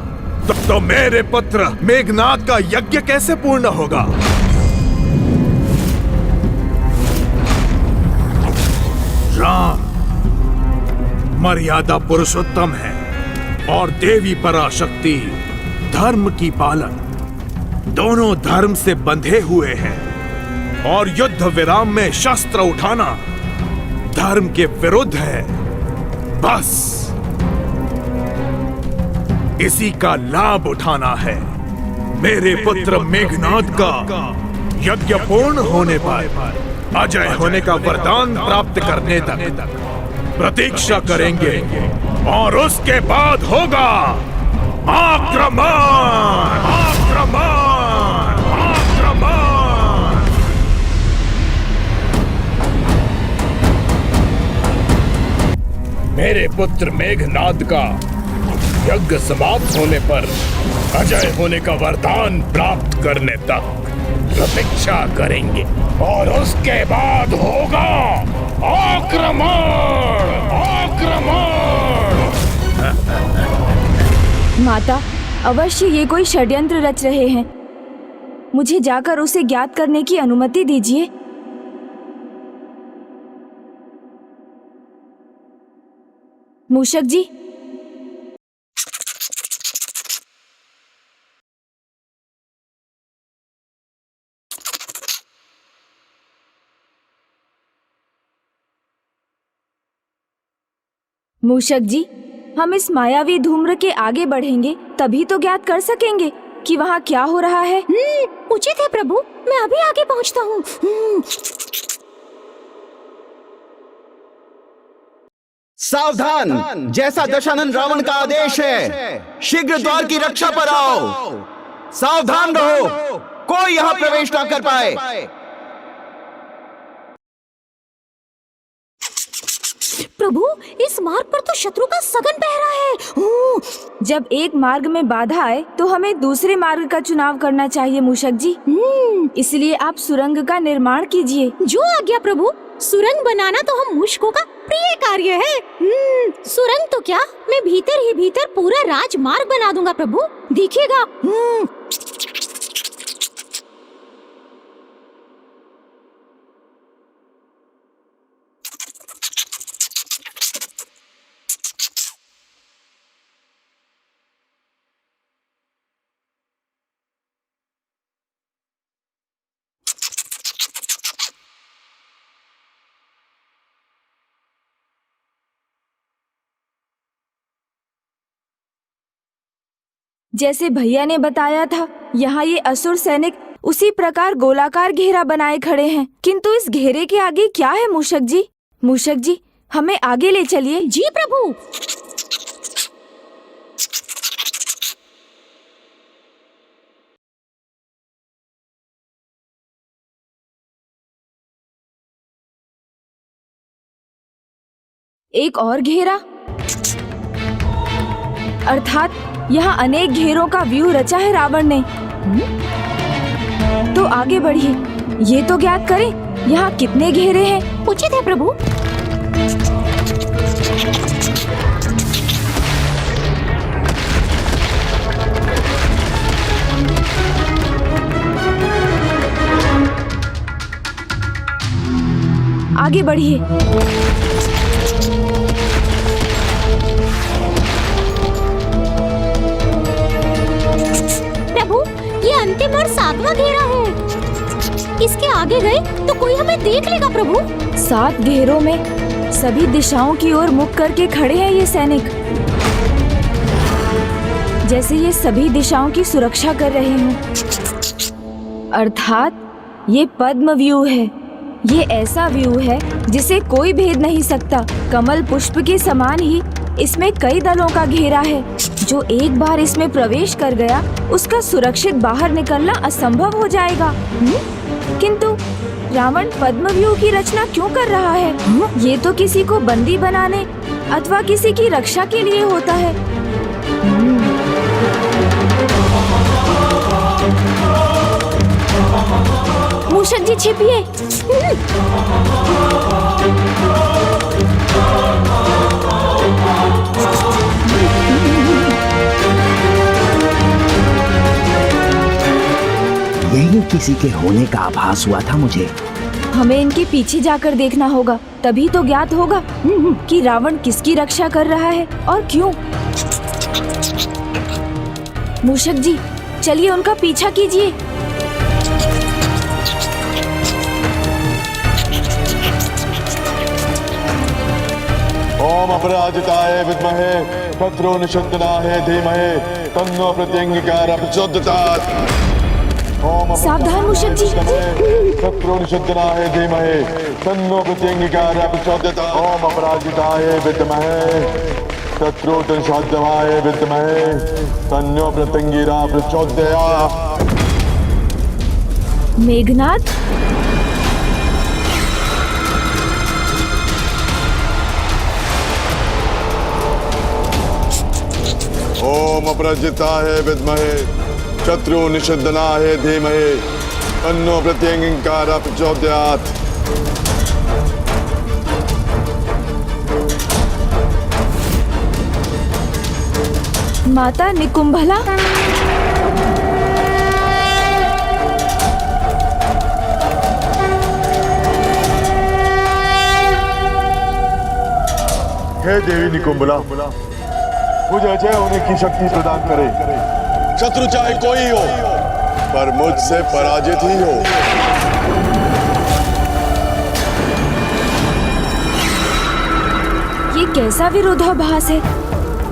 तो मेरे पुत्र मेघनाद का यज्ञ कैसे पूर्ण होगा? राम मर्यादा पुरुषोत्तम है और देवी पराशक्ति धर्म की पालन, दोनों धर्म से बंधे हुए हैं, और युद्ध विराम में शस्त्र उठाना धर्म के विरुद्ध है। बस इसी का लाभ उठाना है। मेरे पुत्र मेघनाद का यज्ञ पूर्ण होने पर अजय होने का वरदान प्राप्त करने तक प्रतीक्षा करेंगे, और उसके बाद होगा आक्रमण, आक्रमण, आक्रमण। मेरे पुत्र मेघनाद का यज्ञ समाप्त होने पर अजय होने का वरदान प्राप्त करने तक प्रतीक्षा करेंगे और उसके बाद होगा आक्रमण। आक्रमण। माता, अवश्य ये कोई षड्यंत्र रच रहे हैं। मुझे जाकर उसे ज्ञात करने की अनुमति दीजिए। मूषक जी, मूषक जी, हम इस मायावी धूम्र के आगे बढ़ेंगे तभी तो ज्ञात कर सकेंगे कि वहाँ क्या हो रहा है। उचित है प्रभु, मैं अभी आगे पहुँचता हूँ। सावधान! जैसा दशानन रावण का आदेश है, शीघ्र द्वार की रक्षा पर आओ। सावधान रहो, कोई यहाँ प्रवेश ना कर पाए। प्रभु, इस मार्ग पर तो शत्रु का सघन पहरा है। जब एक मार्ग में बाधा आए तो हमें दूसरे मार्ग का चुनाव करना चाहिए मूषक जी। इसलिए आप सुरंग का निर्माण कीजिए। जो आज्ञा प्रभु। सुरंग बनाना तो हम मूषकों का प्रिय कार्य है। सुरंग तो क्या, मैं भीतर ही भीतर पूरा राजमार्ग बना दूंगा प्रभु, देखिएगा। जैसे भैया ने बताया था, यहाँ ये असुर सैनिक उसी प्रकार गोलाकार घेरा बनाए खड़े हैं। किंतु इस घेरे के आगे क्या है मूषक जी? मूषक जी, हमें आगे ले चलिए। जी प्रभु। एक और घेरा, अर्थात यहाँ अनेक घेरों का व्यू रचा है रावण ने। तो आगे बढ़िए, ये तो ज्ञात करें यहाँ कितने घेरे हैं। उचित है प्रभु। आगे बढ़िए। ये अंतिम और 7वां घेरा है। इसके आगे गए तो कोई हमें देख लेगा प्रभु। 7 घेरों में सभी दिशाओं की ओर मुख करके खड़े हैं ये सैनिक, जैसे ये सभी दिशाओं की सुरक्षा कर रहे हों। अर्थात ये पद्म व्यू है। ये ऐसा व्यू है जिसे कोई भेद नहीं सकता। कमल पुष्प के समान ही इसमें कई दलों का घेरा है। जो एक बार इसमें प्रवेश कर गया उसका सुरक्षित बाहर निकलना असंभव हो जाएगा। किंतु रावण पद्मव्यूह की रचना क्यों कर रहा है? ये तो किसी को बंदी बनाने अथवा किसी की रक्षा के लिए होता है। मूषक जी छिपिए। यही किसी के होने का आभास हुआ था मुझे। हमें इनके पीछे जाकर देखना होगा, तभी तो ज्ञात होगा कि रावण किसकी रक्षा कर रहा है और क्यों। मूषक जी, चलिए उनका पीछा कीजिए। ओम अपराजिताय विद्महे शत्रु निषद्दनाय धीमहि तन्नो प्रत्यंगिकार प्रचोदयात्। सावधान मूषक जी। शत्रु निषद्दनाय धीमहि तन्नो प्रत्यंगिकार प्रचोदयात्। ओम अपराजिताय विद्महे शत्रु निषद्दनाय विद्महे तन्नो प्रत्यंगिकार प्रचोदयात्। मेघनाद, अपराजिताय विद्महे शत्रु निषेधनाय धीमहि तन्नो प्रत्यंगिकारः प्रचोदयात्। माता निकुंभला, हे देवी निकुंभला, मुझे अजय होने की शक्ति प्रदान करे। शत्रु चाहे कोई हो, पर मुझसे पराजित ही हो। ये कैसा विरोधाभास है?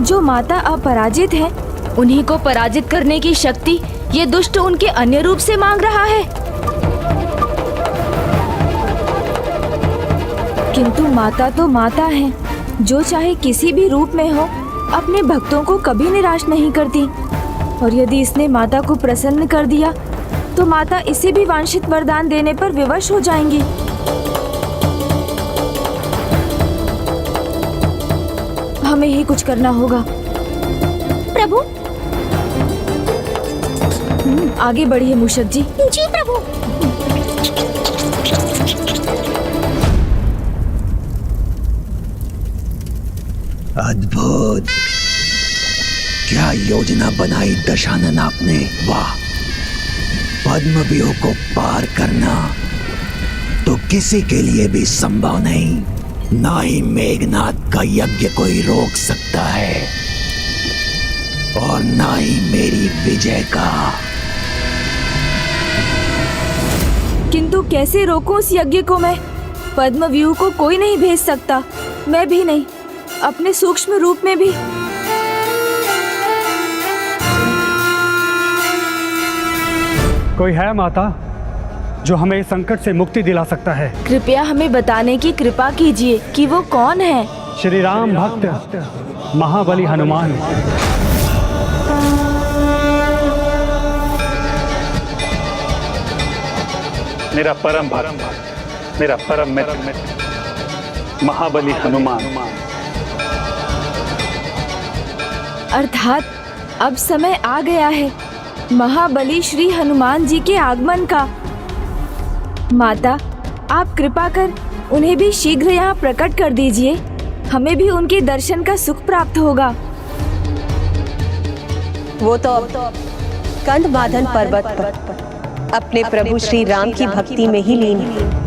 जो माता अपराजित है, उन्हीं को पराजित करने की शक्ति ये दुष्ट उनके अन्य रूप से मांग रहा है। किंतु माता तो माता है, जो चाहे किसी भी रूप में हो, अपने भक्तों को कभी निराश नहीं करती। और यदि इसने माता को प्रसन्न कर दिया, तो माता इसे भी वांछित वरदान देने पर विवश हो जाएंगी। हमें ही कुछ करना होगा। प्रभु, आगे बढ़िए मूषक जी। जी प्रभु। अद्भुत, क्या योजना बनाई दशानन आपने। वाह, पद्म व्यूह को पार करना तो किसी के लिए भी संभव नहीं। ना ही मेघनाथ का यज्ञ कोई रोक सकता है और ना ही मेरी विजय का। किंतु कैसे रोकूं उस यज्ञ को मैं? पद्म व्यूह को कोई नहीं भेज सकता, मैं भी नहीं, अपने सूक्ष्म रूप में भी। कोई है माता जो हमें इस संकट से मुक्ति दिला सकता है? कृपया हमें बताने की कृपा कीजिए कि वो कौन है। श्री राम भक्त महाबली हनुमान। मेरा परम भक्त, मेरा परम मित्र महाबली हनुमान। अर्थात अब समय आ गया है महाबली श्री हनुमान जी के आगमन का। माता, आप कृपा कर उन्हें भी शीघ्र यहाँ प्रकट कर दीजिए, हमें भी उनके दर्शन का सुख प्राप्त होगा। वो तो कंदमादन पर्वत पर अपने प्रभु श्री राम की भक्ति में ही लीन है।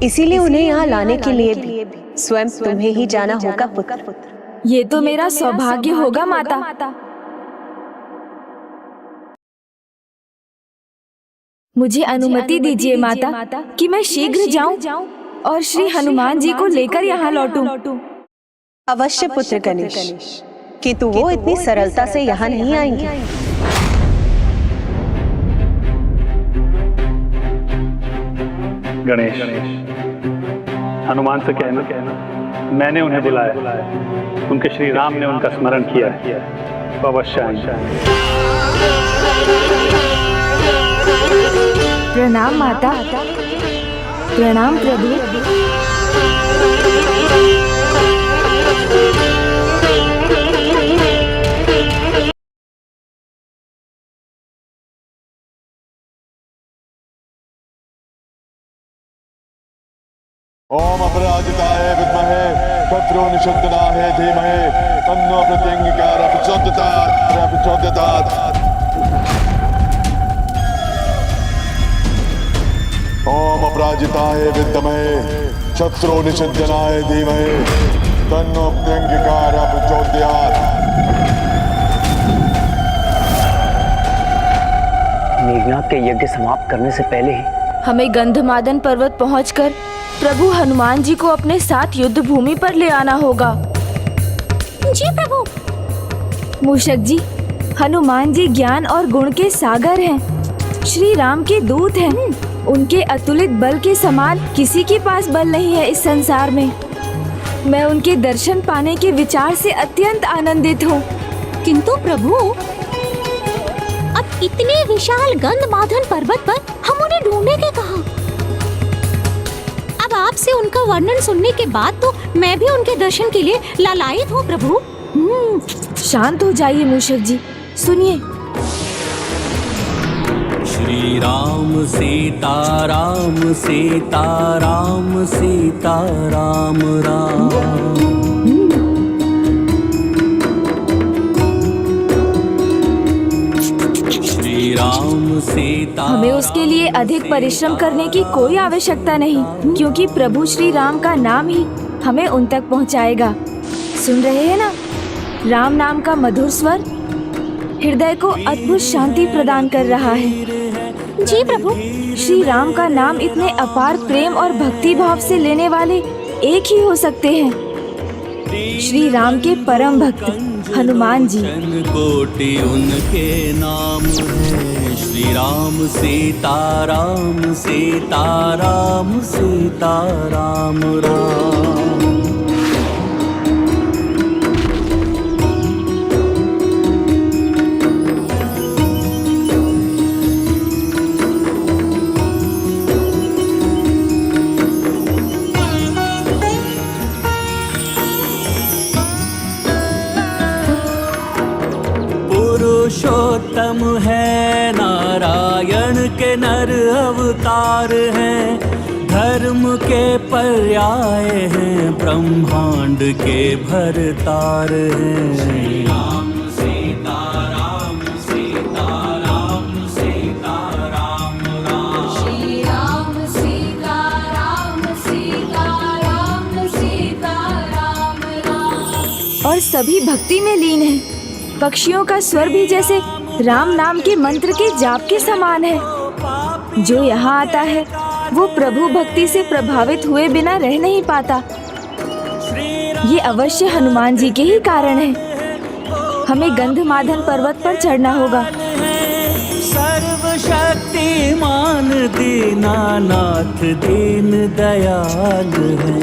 इसीलिए उन्हें यहाँ लाने के लिए भी स्वयं तुम्हें ही जाना होगा पुत्र। ये तो मेरा सौभाग्य होगा माता। मुझे अनुमति दीजिए माता कि मैं शीघ्र जाऊं और श्री हनुमान जी को लेकर यहाँ लौटूं। अवश्य पुत्र गणेश, किंतु वो इतनी सरलता से यहाँ नहीं आएंगे। गणेश, हनुमान से कहना मैंने उन्हें बुलाया, उनके श्री राम ने उनका स्मरण किया है, अवश्य आएंगे। प्रणाम माता। प्रणाम प्रभु। ओम अपराजिताय विद्महे शत्रु निषेधनाय धीमहि तन्नो प्रत्यंगिकारः प्रचोदयात्। ओम अपराजिताय विद्महे शत्रु निषेधनाय धीमहि तन्नो प्रत्यंगिकारः प्रचोदयात्। मेघनाथ के यज्ञ समाप्त करने से पहले ही हमें गंधमादन पर्वत पहुंचकर प्रभु हनुमान जी को अपने साथ युद्ध भूमि पर ले आना होगा। जी प्रभु। मूषक जी, हनुमान जी ज्ञान और गुण के सागर हैं, श्री राम के दूत हैं। उनके अतुलित बल के समान किसी के पास बल नहीं है इस संसार में। मैं उनके दर्शन पाने के विचार से अत्यंत आनंदित हूँ। किंतु प्रभु, अब इतने विशाल गंधमादन पर्वत पर हम उन्हें ढूंढेंगे कहाँ? अब आपसे उनका वर्णन सुनने के बाद तो मैं भी उनके दर्शन के लिए लालायित हूँ प्रभु। शांत हो जाइए मूषक जी, सुनिए। श्री राम सीता राम सीता राम सीता राम राम। श्री राम सीता। हमें उसके लिए अधिक परिश्रम करने की कोई आवश्यकता नहीं, क्योंकि प्रभु श्री राम का नाम ही हमें उन तक पहुंचाएगा। सुन रहे हैं ना? राम नाम का मधुर स्वर हृदय को अद्भुत शांति प्रदान कर रहा है। जी प्रभु। श्री राम का नाम इतने अपार प्रेम और भक्ति भाव से लेने वाले एक ही हो सकते हैं, श्री राम के परम भक्त हनुमान जी। कोटि उनके नाम है। श्री राम सीता राम सीता राम सीता राम राम। पुरुषोत्तम है नारायण के नर अवतार हैं, धर्म के पर्याय हैं, ब्रह्मांड के भरतार हैं। श्री राम सीता राम सीता राम सीता राम राम। श्री राम सीता राम सीता राम सीता राम राम। और सभी भक्ति में लीन हैं। पक्षियों का स्वर भी जैसे राम नाम के मंत्र के जाप के समान है। जो यहाँ आता है वो प्रभु भक्ति से प्रभावित हुए बिना रह नहीं पाता। ये अवश्य हनुमान जी के ही कारण है। हमें गंधमादन पर्वत पर चढ़ना होगा। सर्वशक्तिमान दीनानाथ दीन दयाल है।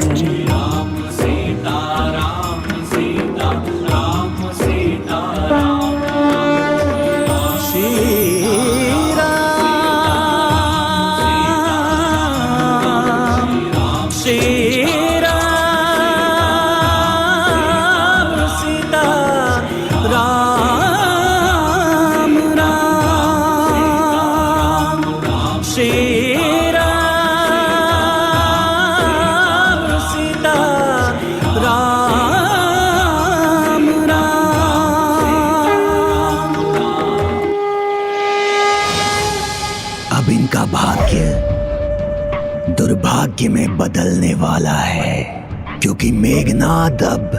राम सीता राम सीता राम सीता राम। अब इनका भाग्य दुर्भाग्य में बदलने वाला है, क्योंकि मेघनाद अब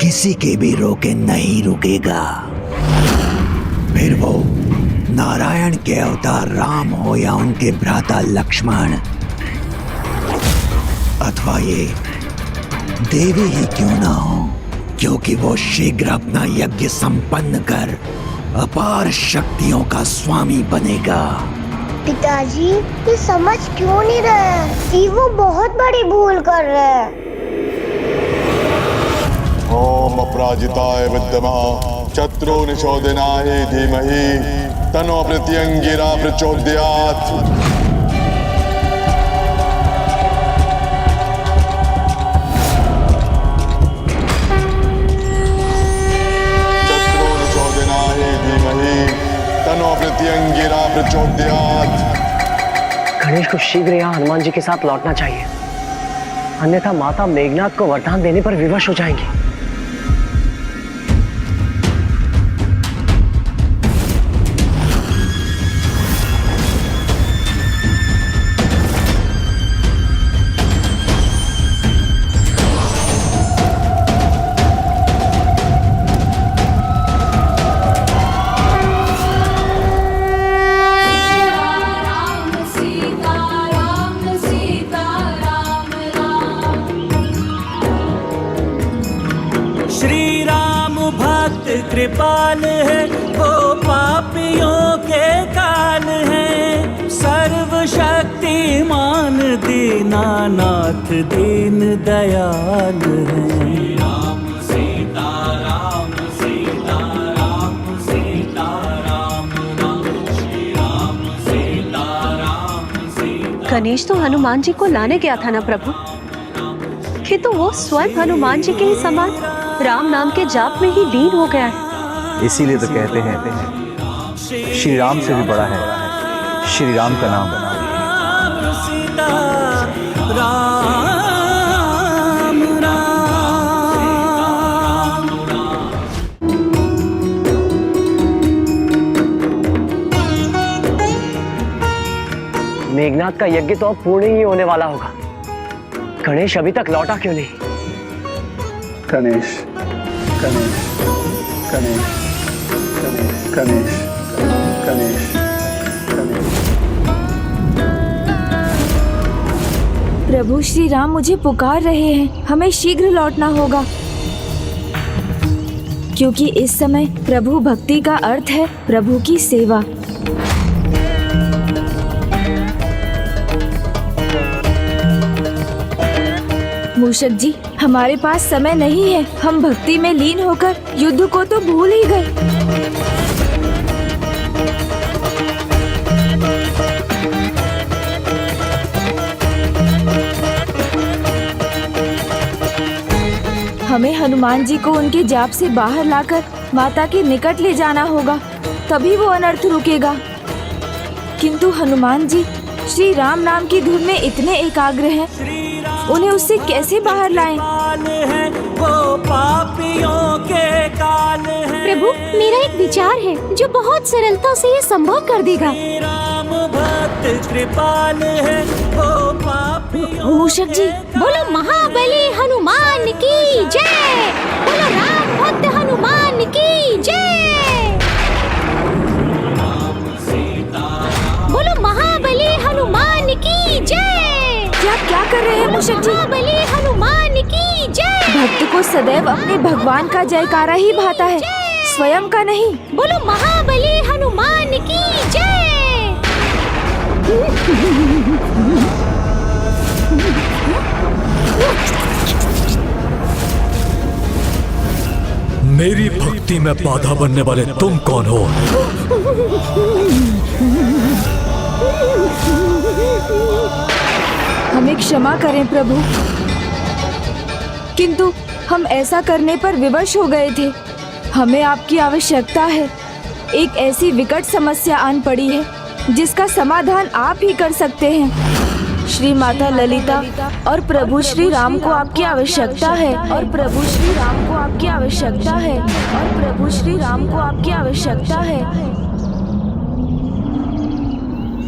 किसी के भी रोके नहीं रुकेगा। फिर वो नारायण के अवतार राम हो या उनके भ्राता लक्ष्मण, अथवा ये देवी ही क्यों ना हो, क्योंकि वो शीघ्र अपना यज्ञ संपन्न कर अपार शक्तियों का स्वामी बनेगा। पिताजी, ये समझ क्यों नहीं रहे कि वो बहुत बड़ी भूल कर रहे हैं। ओम अपराजिताय विद्महे शत्रु निशोधनाय धीमहि तन्नो प्रत्यंगिरा प्रचोदयात्। शत्रु निशोधनाय धीमहि तन्नो प्रत्यंगिरा प्रचोदयात्। गणेश को शीघ्र यहाँ हनुमान जी के साथ लौटना चाहिए, अन्यथा माता मेघनाद को वरदान देने पर विवश हो जाएंगी। कृपाल है वो पापियों के काल है, सर्वशक्तिमान दीनानाथ नाथ दीन दयाल हैं। राम सीता राम सीता राम सीता राम राम श्री राम सीता राम सीता। गणेश तो हनुमान जी को लाने गया था ना प्रभु, किंतु वो स्वयं हनुमान जी के ही समान राम नाम के जाप में ही लीन हो गया है। इसीलिए तो कहते हैं श्री राम से भी बड़ा है श्री राम का नाम। सीता राम राम। मेघनाथ का यज्ञ तो अब पूर्ण ही होने वाला होगा। गणेश अभी तक लौटा क्यों नहीं? गणेश गणेश गणेश गणेश गणेश गणेश गणेश। प्रभु श्री राम मुझे पुकार रहे हैं, हमें शीघ्र लौटना होगा, क्योंकि इस समय प्रभु भक्ति का अर्थ है प्रभु की सेवा। मूषक जी, हमारे पास समय नहीं है, हम भक्ति में लीन होकर युद्ध को तो भूल ही गए। हमें हनुमान जी को उनके जाप से बाहर लाकर माता के निकट ले जाना होगा, तभी वो अनर्थ रुकेगा। किंतु हनुमान जी श्री राम नाम की धुन में इतने एकाग्र हैं, उन्हें उससे कैसे बाहर लाएं? वो पापियों के काल है। प्रभु, मेरा एक विचार है जो बहुत सरलता से ये संभव कर देगा। राम भक्त कृपाल है, वो पापियों। मूषक जी, बोलो महाबली हनुमान की जय, बोलो राम भक्त हनुमान की जय, बोलो महाबली हनुमान की जय। क्या कर रहे हैं मूषक जी? महाबली हनुमान की जय। भक्त को सदैव अपने भगवान का जयकारा ही भाता है, स्वयं का नहीं। बोलो महाबली हनुमान की जय। मेरी भक्ति में बाधा बनने वाले तुम कौन हो? हमें क्षमा करें प्रभु, किंतु हम ऐसा करने पर विवश हो गए थे। हमें आपकी आवश्यकता है। एक ऐसी विकट समस्या आन पड़ी है जिसका समाधान आप ही कर सकते हैं। श्री माता ललिता और प्रभु श्री राम को आपकी आवश्यकता है, और प्रभु श्री राम को आपकी आवश्यकता है, और प्रभु श्री राम को आपकी आवश्यकता है।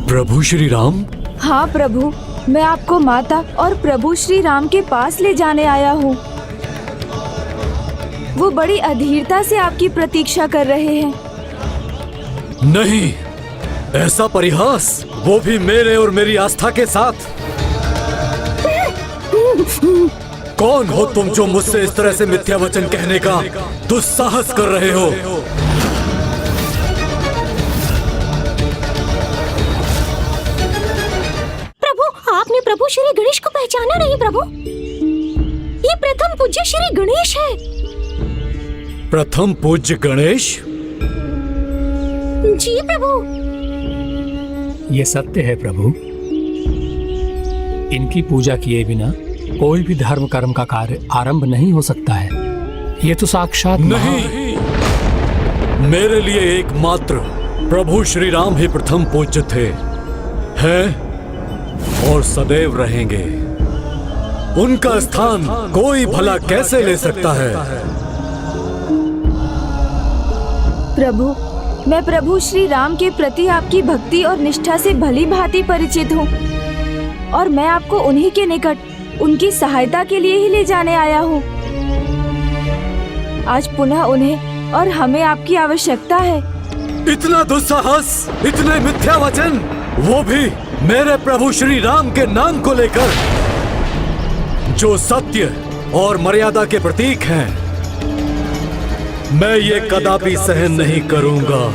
प्रभु श्री राम? हाँ प्रभु, मैं आपको माता और प्रभु श्री राम के पास ले जाने आया हूँ। वो बड़ी अधीरता से आपकी प्रतीक्षा कर रहे हैं। नहीं, ऐसा परिहास, वो भी मेरे और मेरी आस्था के साथ। कौन हो तुम जो मुझसे इस तरह से मिथ्या वचन कहने का दुस्साहस कर रहे हो? आपने प्रभु श्री गणेश को पहचाना नहीं प्रभु? ये प्रथम पूज्य श्री गणेश है। प्रथम पूज्य गणेश? जी प्रभु। ये सत्य है प्रभु, इनकी पूजा किए बिना कोई भी धर्म कर्म का कार्य आरंभ नहीं हो सकता है। ये तो साक्षात नहीं, मेरे लिए एकमात्र प्रभु श्री राम ही प्रथम पूज्य थे, हैं और सदैव रहेंगे। उनका स्थान कोई भला कैसे ले सकता है? प्रभु, मैं प्रभु श्री राम के प्रति आपकी भक्ति और निष्ठा से भली भांति परिचित हूँ, और मैं आपको उन्हीं के निकट उनकी सहायता के लिए ही ले जाने आया हूँ। आज पुनः उन्हें और हमें आपकी आवश्यकता है। इतना दुस्साहस, इतने मिथ्या वचन, वो भी मेरे प्रभु श्री राम के नाम को लेकर, जो सत्य और मर्यादा के प्रतीक हैं। मैं ये कदापि सहन नहीं करूंगा।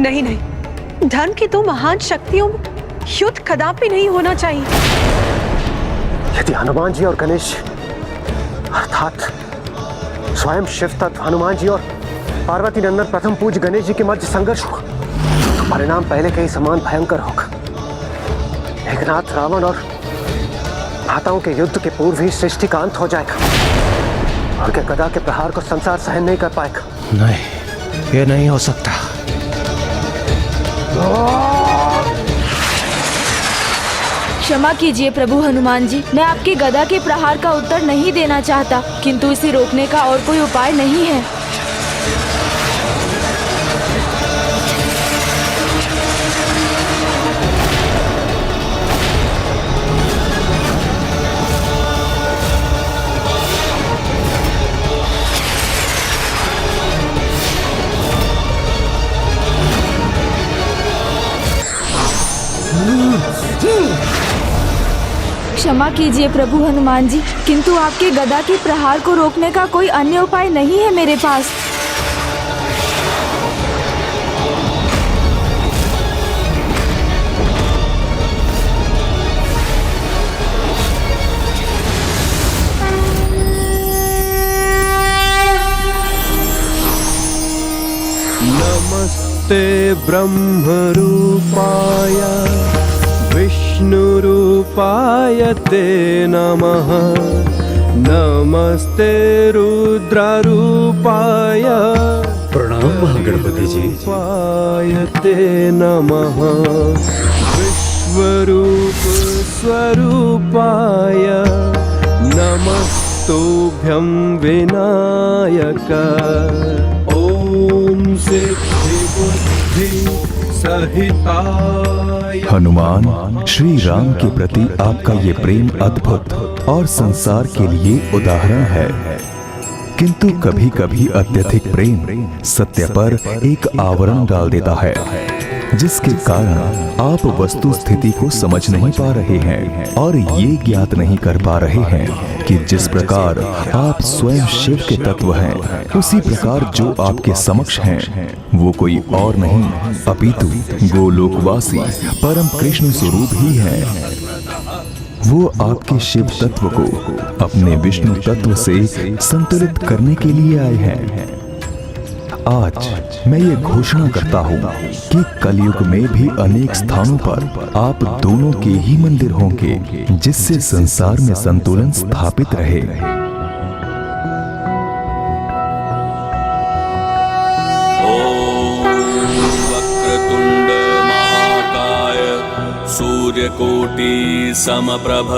नहीं नहीं, धर्म की दो महान शक्तियों में युद्ध कदापि नहीं होना चाहिए। यदि हनुमान जी और गणेश अर्थात स्वयं शिव तत्व हनुमान जी और पार्वती नंदन प्रथम पूज्य गणेश जी के मध्य संघर्ष हुआ तो परिणाम पहले के ही समान भयंकर होगा। मेघनाथ, रावण और माताओं के युद्ध के पूर्व ही सृष्टि का अंत हो जाएगा और के गदा के प्रहार को संसार सहन नहीं कर पाएगा। नहीं, ये नहीं हो सकता। क्षमा कीजिए प्रभु हनुमान जी, मैं आपके गदा के प्रहार का उत्तर नहीं देना चाहता, किंतु इसे रोकने का और कोई उपाय नहीं है। क्षमा कीजिए प्रभु हनुमान जी, किंतु आपके गदा के प्रहार को रोकने का कोई अन्य उपाय नहीं है मेरे पास। नमस्ते ब्रह्म रूपाय विष्णुरूपाय ते नमः। नमस्ते रुद्ररूपाय प्रणाम महागणपति जी। ते नमः। विश्वरूप स्वरूपाय नमस्तुभ्यं विनायक। ओम सिद्धि बुद्धि हनुमान, श्री राम के प्रति आपका ये प्रेम अद्भुत और संसार के लिए उदाहरण है, किंतु कभी कभी अत्यधिक प्रेम सत्य पर एक आवरण डाल देता है, जिसके कारण आप वस्तु स्थिति को समझ नहीं पा रहे हैं और ये ज्ञात नहीं कर पा रहे हैं कि जिस प्रकार आप स्वयं शिव के तत्व हैं, उसी प्रकार जो आपके समक्ष हैं वो कोई और नहीं अपितु गोलोकवासी परम कृष्ण स्वरूप ही हैं। वो आपके शिव तत्व को अपने विष्णु तत्व से संतुलित करने के लिए आए हैं। आज मैं ये घोषणा करता हूँ कि कलयुग में भी अनेक स्थानों पर आप दोनों के ही मंदिर होंगे, जिससे संसार में संतुलन स्थापित रहे। वक्रतुंड महाकाय सूर्यकोटि समप्रभ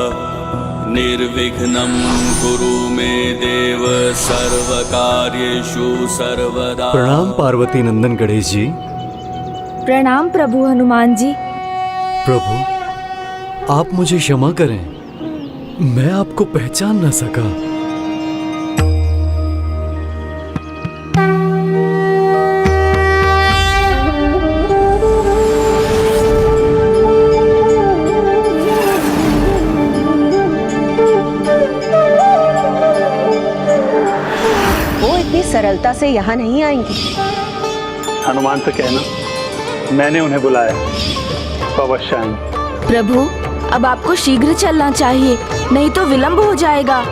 निर्विघ्नं कुरु मे देव सर्वकार्येषु सर्वदा। प्रणाम पार्वती नंदन गणेश जी। प्रणाम प्रभु हनुमान जी। प्रभु, आप मुझे क्षमा करें, मैं आपको पहचान न सका। सरलता से यहाँ नहीं आएंगे। हनुमान से कहना मैंने उन्हें बुलाया, तो अवश्य आएंगे। प्रभु, अब आपको शीघ्र चलना चाहिए, नहीं तो विलंब हो जाएगा।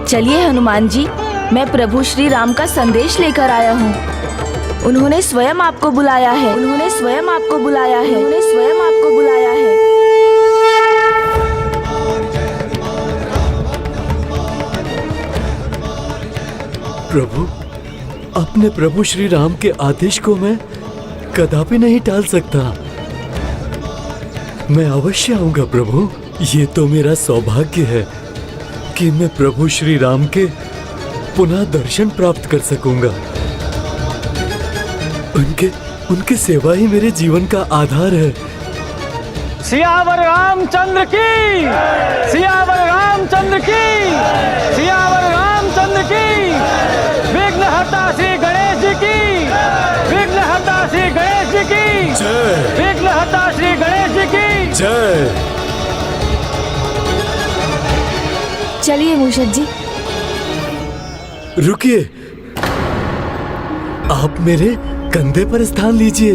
चलिए हनुमान जी, मैं प्रभु श्री राम का संदेश लेकर आया हूँ। उन्होंने स्वयं आपको बुलाया है। उन्होंने स्वयं आपको बुलाया है। उन्होंने स्वयं आपको बुलाया है। प्रभु, अपने प्रभु श्री राम के आदेश को मैं कदापि नहीं टाल सकता। मैं अवश्य आऊंगा प्रभु। ये तो मेरा सौभाग्य है कि मैं प्रभु श्री राम के पुनः दर्शन प्राप्त कर सकूंगा। उनकी सेवा ही मेरे जीवन का आधार है। सियावर रामचंद्र की, सियावर रामचंद्र की, सियावर रामचंद्र की। विघ्नहर्ता श्री गणेश जी की, विघ्नहर्ता श्री गणेश जी की जय, विघ्नहर्ता श्री गणेश जी की जय। चलिए मूषक जी। रुकिए, आप मेरे कंधे पर स्थान लीजिए,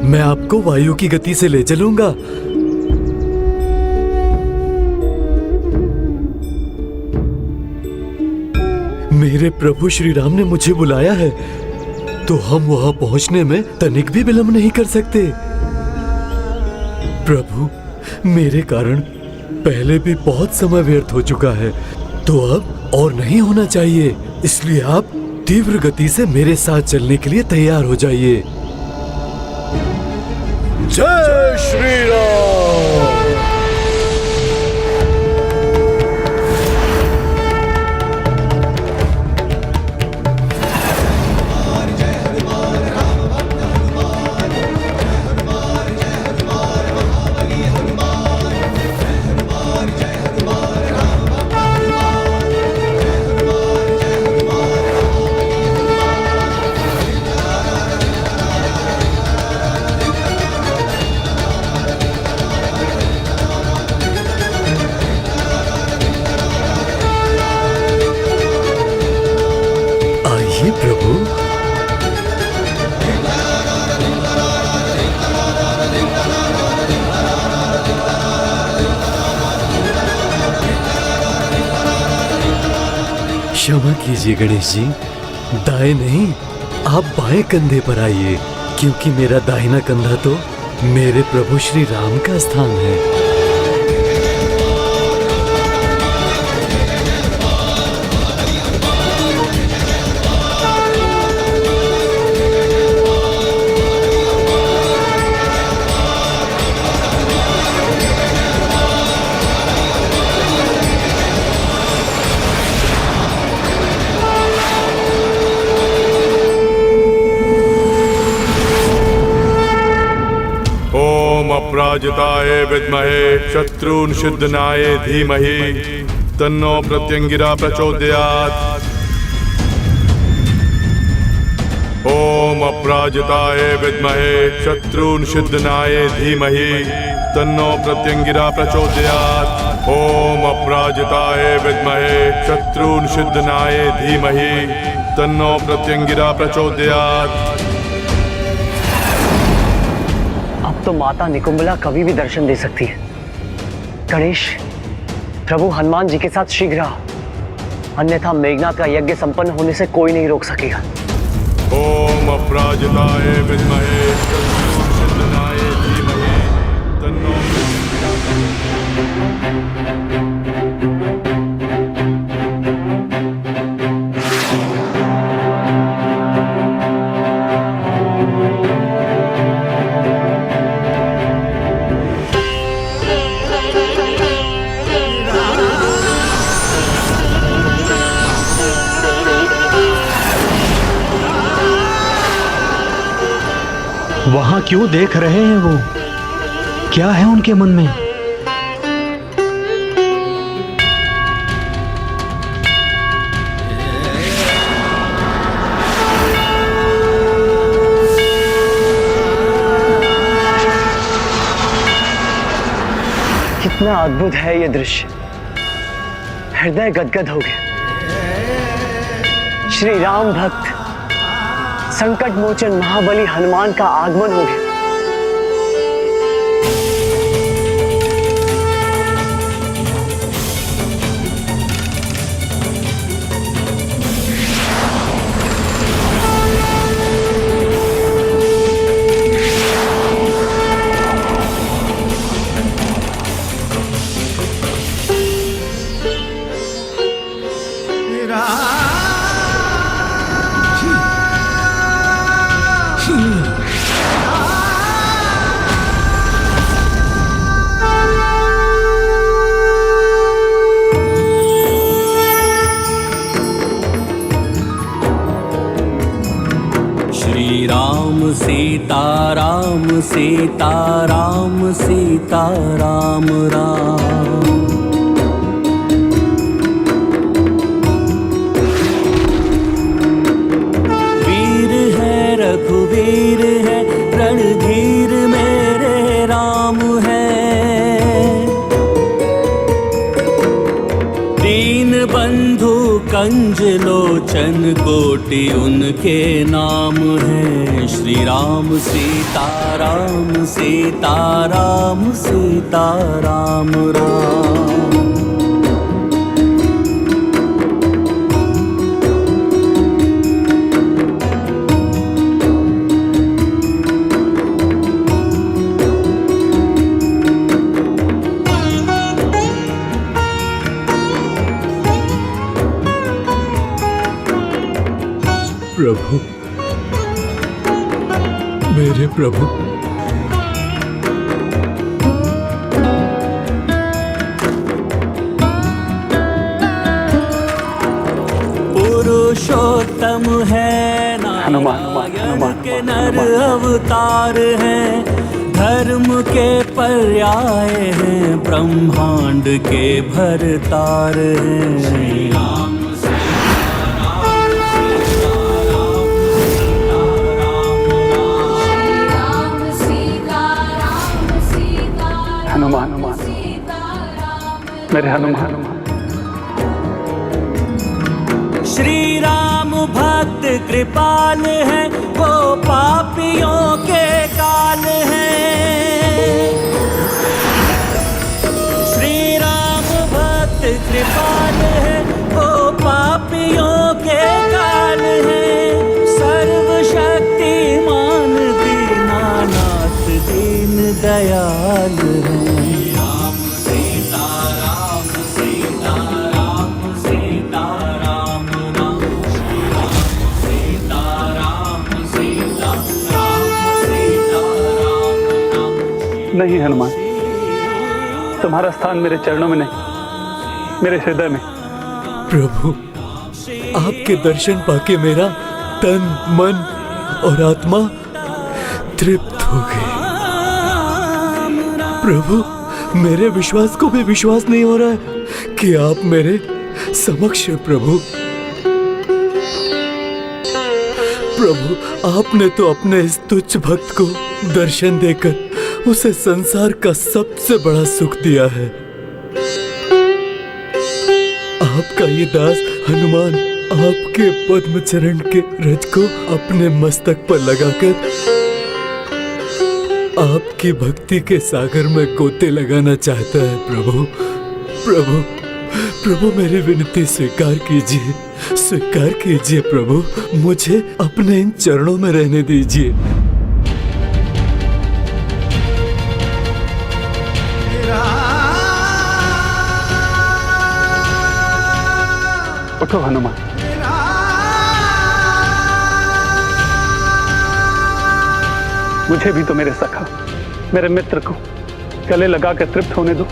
मैं आपको वायु की गति से ले चलूंगा। मेरे प्रभु श्री राम ने मुझे बुलाया है, तो हम वहां पहुंचने में तनिक भी विलंब नहीं कर सकते। प्रभु, मेरे कारण पहले भी बहुत समय व्यर्थ हो चुका है, तो अब और नहीं होना चाहिए। इसलिए आप तीव्र गति से मेरे साथ चलने के लिए तैयार हो जाइए। जय श्री राम। प्रभु, क्षमा कीजिए गणेश जी, दाएं नहीं, आप बाएं कंधे पर आइए, क्योंकि मेरा दाहिना कंधा तो मेरे प्रभु श्री राम का स्थान है। अपराजिताय विद्महे शत्रुन्निषिद्धनाय धीमहि तन्नो प्रत्यंगिरा प्रचोदयात्। ओम अपराजिताय विद्महे शत्रुन्निषिद्धनाय धीमहि तन्नो प्रत्यंगिरा प्रचोदयात्। ओम अपराजिताय विद्महे शत्रुन्निषिद्धनाय धीमहि तन्नो प्रत्यंगिरा प्रचोदयात्। तो माता निकुंबला कभी भी दर्शन दे सकती है। गणेश, प्रभु हनुमान जी के साथ शीघ्र आओ, अन्यथा मेघनाथ का यज्ञ संपन्न होने से कोई नहीं रोक सकेगा। ओम अपराजिताय विद्महे शत्रुन्निषिद्धनाय धीमहि तन्नो वहां क्यों देख रहे हैं वो? क्या है उनके मन में? कितना अद्भुत है ये दृश्य, हृदय गदगद हो गया। श्री राम भक्त संकट मोचन महाबली हनुमान का आगमन हो गया। सीताराम सीताराम सीताराम राम। वीर है रघुवीर है रणधीर मेरे राम है। दीन बंधु कंज लोचन दर्शन कोटि उनके नाम है। श्री राम सीताराम सीताराम सीताराम राम। प्रभु, मेरे प्रभु, पुरुषोत्तम है नारायण के नर अवतार है। धर्म के पर्याय हैं, ब्रह्मांड के भरतार हैं। हनुमान, मेरे हनुमान। श्री राम भक्त कृपाल है, वो पापियों के काल है। श्री राम भक्त कृपाल है, वो पापियों के काल है। सर्वशक्तिमान दीनानाथ दीन दयाल है। नहीं हनुमान, तुम्हारा स्थान मेरे चरणों में नहीं, मेरे हृदय में। प्रभु, आपके दर्शन पाके मेरा तन मन और आत्मा तृप्त हो गई। प्रभु, मेरे विश्वास को भी विश्वास नहीं हो रहा है कि आप मेरे समक्ष हैं। प्रभु, आपने तो अपने इस तुच्छ भक्त को दर्शन देकर उसे संसार का सबसे बड़ा सुख दिया है। आपका ये दास हनुमान आपके पद्म चरण के रज को अपने मस्तक पर लगाकर आपकी भक्ति के सागर में गोते लगाना चाहता है। प्रभु, प्रभु, प्रभु, मेरी विनती स्वीकार कीजिए, स्वीकार कीजिए। प्रभु, मुझे अपने इन चरणों में रहने दीजिए। उठो हनुमान। मुझे भी तो मेरे सखा, मेरे मित्र को गले लगा कर तृप्त होने दो।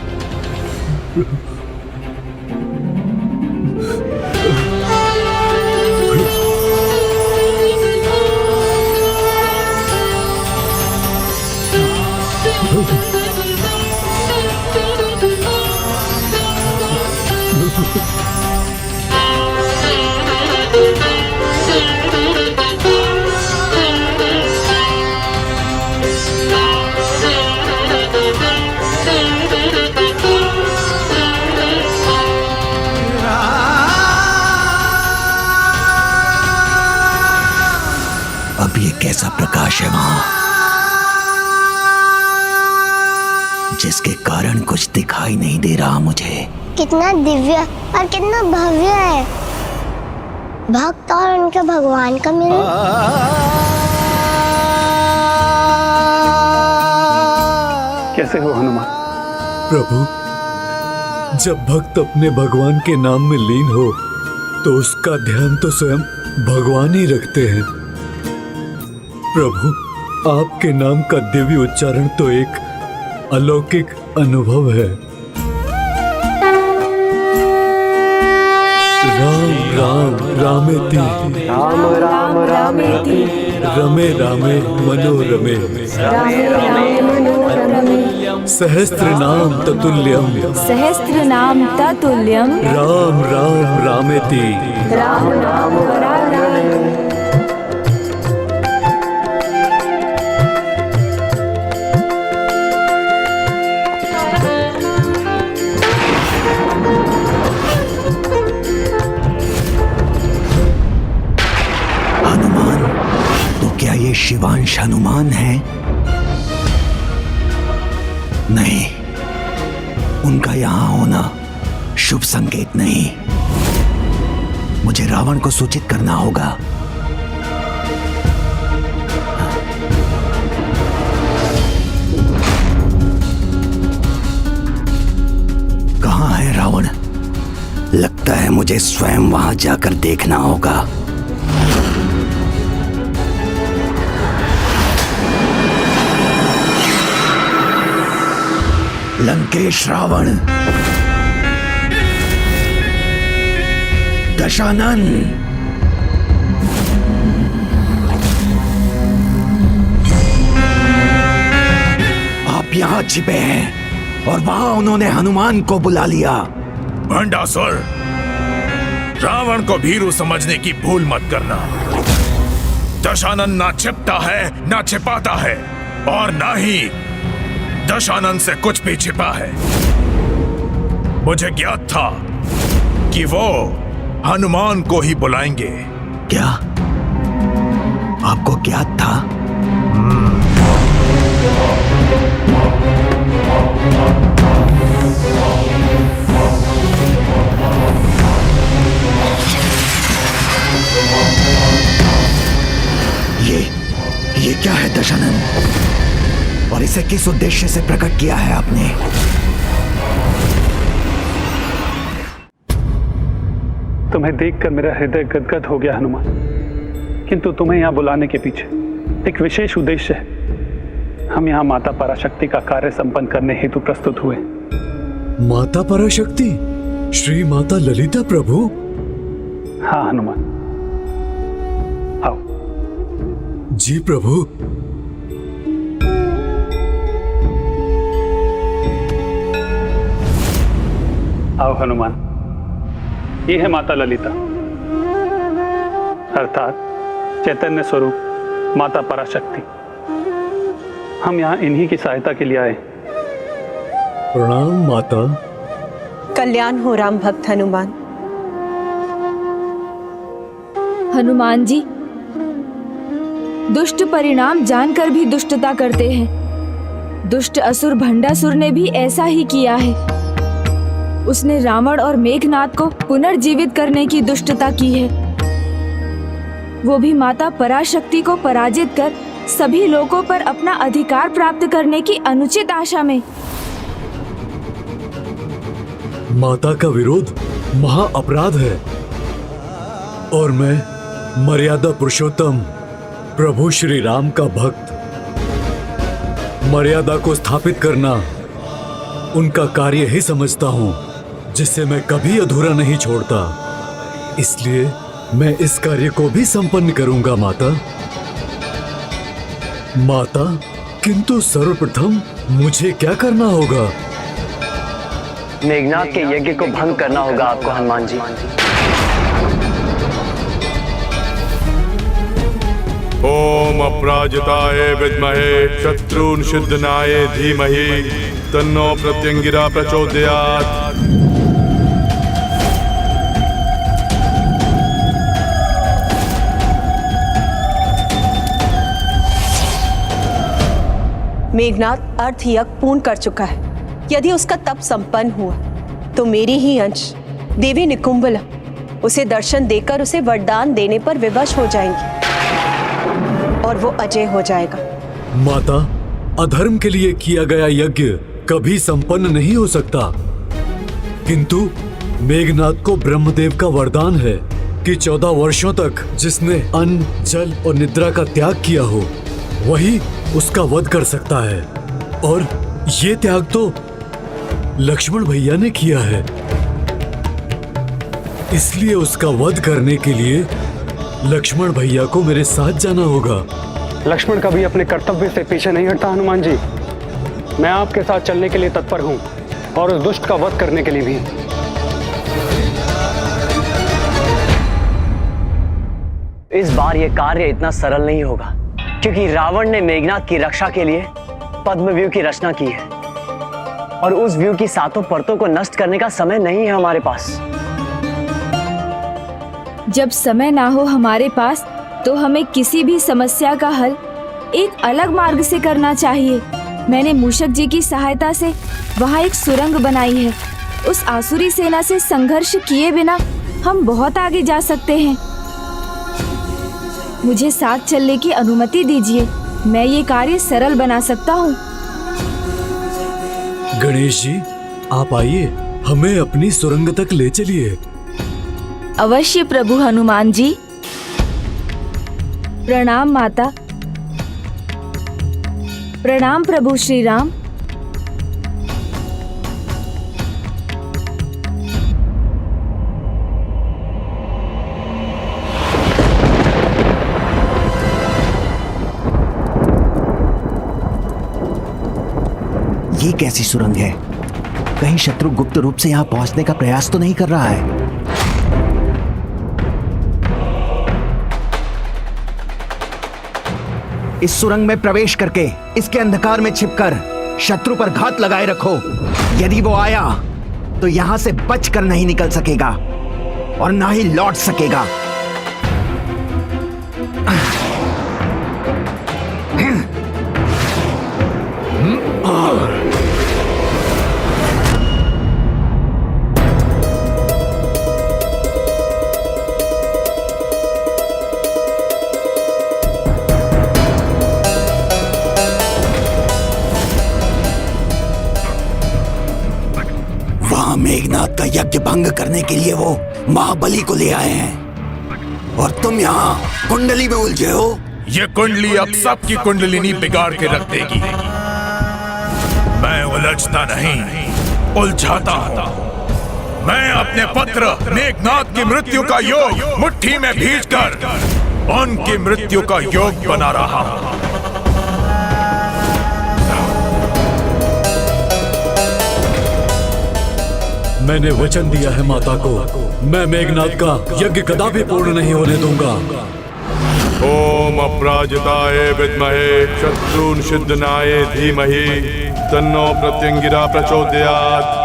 अब ये कैसा प्रकाश है वहां, जिसके कारण कुछ दिखाई नहीं दे रहा मुझे। कितना दिव्य और कितना भव्य है। भक्त और उनके भगवान का मिलन। कैसे हो हनुमान? प्रभु, जब भक्त अपने भगवान के नाम में लीन हो तो उसका ध्यान तो स्वयं भगवान ही रखते हैं। प्रभु, आपके नाम का दिव्य उच्चारण तो एक अलौकिक अनुभव है। राम राम रामेति, राम राम रामेति, रमे रामे मनोरमे, सहस्त्र नाम ततुल्यम, सहस्त्र नाम ततुल्यम, राम राम रामेति, राम राम रामेति। क्या ये शिवांश हनुमान है? नहीं, उनका यहां होना शुभ संकेत नहीं। मुझे रावण को सूचित करना होगा। कहां है रावण? लगता है मुझे स्वयं वहां जाकर देखना होगा। लंकेश रावण, दशानन, आप यहां छिपे हैं और वहां उन्होंने हनुमान को बुला लिया। भंडासुर, रावण को भीरू समझने की भूल मत करना। दशानन ना छिपता है ना छिपाता है, और ना ही दशानन से कुछ भी छिपा है। मुझे ज्ञात था कि वो हनुमान को ही बुलाएंगे। क्या आपको ज्ञात था? ये क्या है दशानन? और इसे किस उद्देश्य से प्रकट किया है आपने? तुम्हें देखकर मेरा हृदय गदगद हो गया हनुमान, किंतु तुम्हें यहाँ बुलाने के पीछे एक विशेष उद्देश्य है। हम यहाँ माता पराशक्ति का कार्य संपन्न करने हेतु प्रस्तुत हुए। माता पराशक्ति? श्री माता ललिता प्रभु? हाँ हनुमान, आओ। जी प्रभु। आओ हनुमान, ये है माता ललिता, अर्थात चैतन्य स्वरूप माता पराशक्ति। हम यहाँ इन्हीं की सहायता के लिए आए। प्रणाम माता। कल्याण हो राम भक्त हनुमान। हनुमान जी, दुष्ट परिणाम जानकर भी दुष्टता करते हैं। दुष्ट असुर भंडासुर ने भी ऐसा ही किया है। उसने रावण और मेघनाद को पुनर्जीवित करने की दुष्टता की है। वो भी माता पराशक्ति को पराजित कर सभी लोगों पर अपना अधिकार प्राप्त करने की अनुचित आशा में। माता का विरोध महा अपराध है, और मैं मर्यादा पुरुषोत्तम प्रभु श्री राम का भक्त, मर्यादा को स्थापित करना उनका कार्य ही समझता हूं, जिसे मैं कभी अधूरा नहीं छोड़ता। इसलिए मैं इस कार्य को भी संपन्न करूंगा माता। माता, किंतु सर्वप्रथम मुझे क्या करना होगा? मेघनाद के यज्ञ को भंग करना होगा आपको हनुमान जी। ओम अपराजिताय विद्महे शत्रुनिषिद्धनाय धीमहि तन्नो प्रत्यंगिरा प्रचोदयात्। मेघनाद अर्थ यज्ञ पूर्ण कर चुका है। यदि उसका तप संपन्न हुआ तो मेरी ही अंश देवी निकुंभला उसे दर्शन देकर उसे वरदान देने पर विवश हो जाएंगी और वो अजय हो जाएगा। माता, अधर्म के लिए किया गया यज्ञ कभी संपन्न नहीं हो सकता, किंतु मेघनाद को ब्रह्मदेव का वरदान है कि 14 वर्षों तक जिसने अन्न, जल और निद्रा का त्याग किया हो वही उसका वध कर सकता है। और ये त्याग तो लक्ष्मण भैया ने किया है, इसलिए उसका वध करने के लिए लक्ष्मण भैया को मेरे साथ जाना होगा। लक्ष्मण कभी अपने कर्तव्य से पीछे नहीं हटता हनुमान जी। मैं आपके साथ चलने के लिए तत्पर हूँ और उस दुष्ट का वध करने के लिए भी। इस बार यह कार्य इतना सरल नहीं होगा, क्योंकि रावण ने मेघनाद की रक्षा के लिए पद्मव्यूह की रचना की है, और उस व्यू की 7 परतों को नष्ट करने का समय नहीं है हमारे पास। जब समय ना हो हमारे पास तो हमें किसी भी समस्या का हल एक अलग मार्ग से करना चाहिए। मैंने मूषक जी की सहायता से वहाँ एक सुरंग बनाई है। उस आसुरी सेना से संघर्ष किए बिना हम बहुत आगे जा सकते हैं। मुझे साथ चलने की अनुमति दीजिए, मैं ये कार्य सरल बना सकता हूँ। गणेश जी, आप आइए, हमें अपनी सुरंग तक ले चलिए। अवश्य प्रभु हनुमान जी। प्रणाम माता। प्रणाम प्रभु श्री राम। ये कैसी सुरंग है? कहीं शत्रु गुप्त रूप से यहाँ पहुंचने का प्रयास तो नहीं कर रहा है? इस सुरंग में प्रवेश करके इसके अंधकार में छिपकर शत्रु पर घात लगाए रखो। यदि वो आया तो यहां से बचकर नहीं निकल सकेगा और ना ही लौट सकेगा। मेघनाथ का यज्ञ भंग करने के लिए वो महाबली को ले आए हैं और तुम यहाँ कुंडली में उलझे हो। ये कुंडली अब सबकी कुंडलिनी बिगाड़ के रख देगी। मैं उलझता नहीं, उलझाता हूँ। मैं अपने पुत्र मेघनाथ की मृत्यु का योग मुट्ठी में भींचकर उनकी मृत्यु का योग बना रहा हूँ। मैंने वचन दिया है माता को, मैं मेघनाथ का यज्ञ कदापि पूर्ण नहीं होने दूंगा। ओम अपराजिताय विद्महे शत्रुन सिद्धनाय धीमहि तन्नो प्रत्यंगिरा प्रचोदयात्।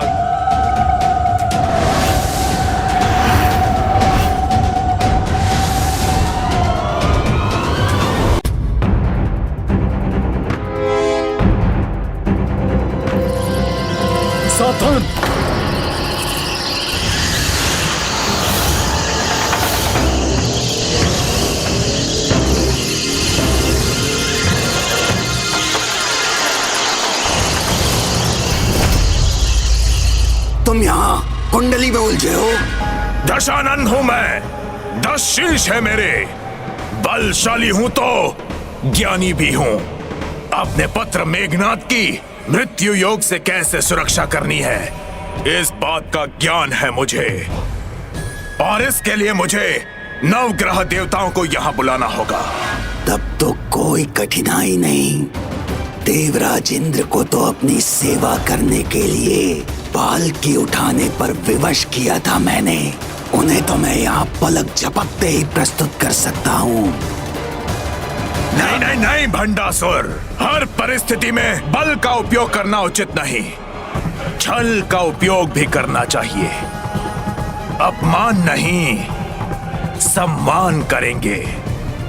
सावधान! तुम यहाँ कुंडली में उलझे हो। दशानन हूँ मैं, 10 शीश है मेरे, बलशाली हूँ तो ज्ञानी भी हूँ। अपने पुत्र मेघनाथ की मृत्यु योग से कैसे सुरक्षा करनी है, इस बात का ज्ञान है मुझे, और इसके लिए मुझे 9 ग्रह देवताओं को यहाँ बुलाना होगा। तब तो कोई कठिनाई नहीं। देवराज इंद्र को तो अपनी सेवा करने के लिए पालकी उठाने पर विवश किया था मैंने। उन्हें तो मैं यहाँ पलक झपकते ही प्रस्तुत कर सकता हूँ। नहीं नहीं नहीं भंडासुर, हर परिस्थिति में बल का उपयोग करना उचित नहीं, छल का उपयोग भी करना चाहिए। अपमान नहीं, सम्मान करेंगे,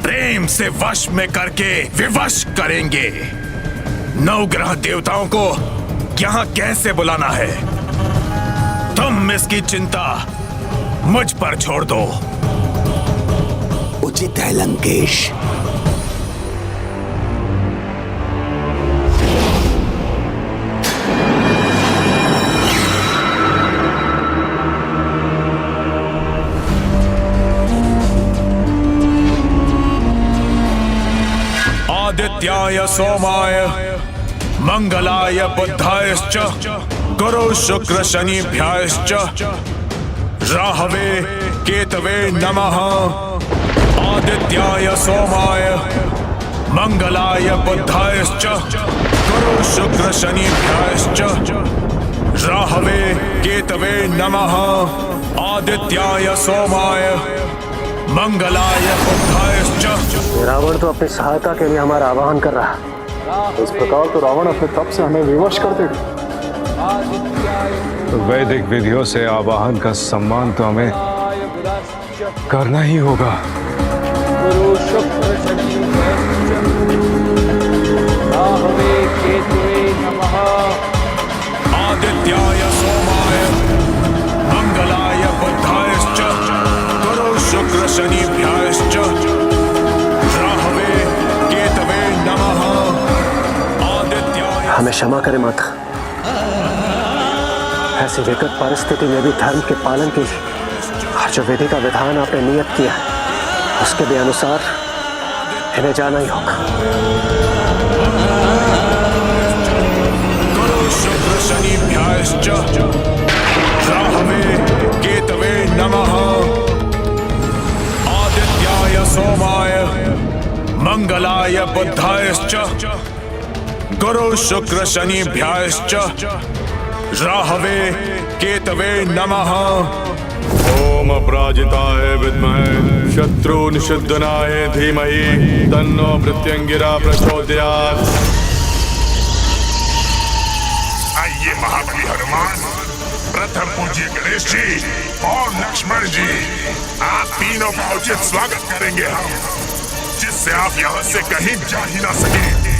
प्रेम से वश में करके विवश करेंगे। 9 ग्रह देवताओं को यहाँ कैसे बुलाना है, तुम इसकी चिंता मुझ पर छोड़ दो। उचित है लंकेश। आदित्याय सोमाय मंगलाय बुधायश्च गुरु शुक्र शनिभ्याश्च राहवे केतवे नमः। आदित्याय सोमाय मंगलाय बुधायश्च गुरु शुक्र शनिभ्याश्च राहवे केतवे नमः। आदित्याय सोमाय मंगलाय बुधायश्च। रावण तो अपनी सहायता के लिए हमारा आह्वान कर रहा है। इस प्रकार तो रावण अपने तप से हमें विवश कर देगा। तो वैदिक विधियों से आवाहन का सम्मान तो हमें करना ही होगा। हमें क्षमा करें माता। ऐसी विकट परिस्थिति में भी धर्म के पालन के लिए और जो विधि का विधान आपने नियत किया है उसके भी अनुसार इन्हें जाना ही होगा। शुक्र शनिभ्याश्च राहवे केतवे नमः आदित्याय सोमाय मंगलाय बुधायश्च गुरु शुक्र शनिभ्याश्च राहवे केतवे नमः। ओम अपराजिताय विद्महे शत्रु निषिद्धनाय धीमहि तन्नो मृत्युंगिरा प्रचोदयात्। आइए महाबली हनुमान, प्रथम पूज्य गणेश जी और लक्ष्मण जी, आप तीनों का उचित स्वागत करेंगे हम, जिससे आप यहाँ से कहीं जा ही ना सके।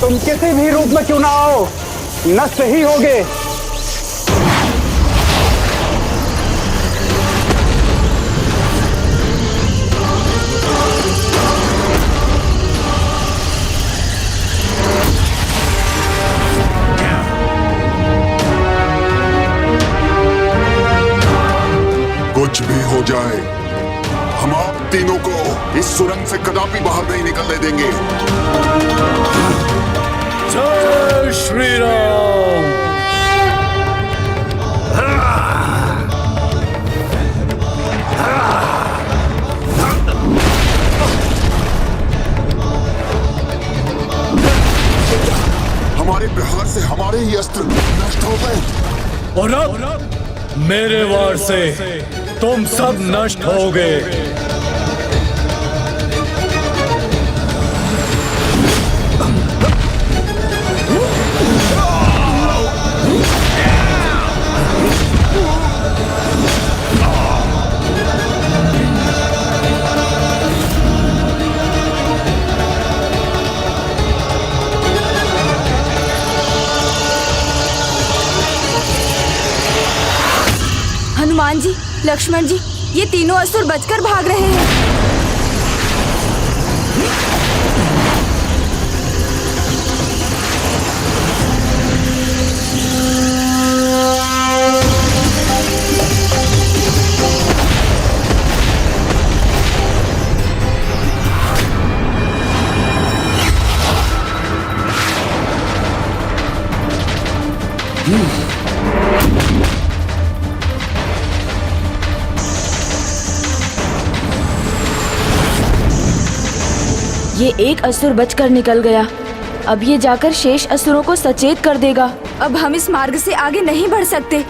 तुम किसी भी रूप में क्यों ना आओ, नष्ट ही होगे। कुछ भी हो जाए, हम आप तीनों को इस सुरंग से कदापि बाहर नहीं निकलने देंगे। जय श्री राम। हमारे प्रहार से हमारे ही अस्त्र नष्ट हो गए और अब मेरे वार से तुम सब नष्ट होगे। हनुमान जी, लक्ष्मण जी, ये तीनों असुर बचकर भाग रहे हैं। ये एक असुर बचकर निकल गया। अब ये जाकर शेष असुरों को सचेत कर देगा। अब हम इस मार्ग से आगे नहीं बढ़ सकते,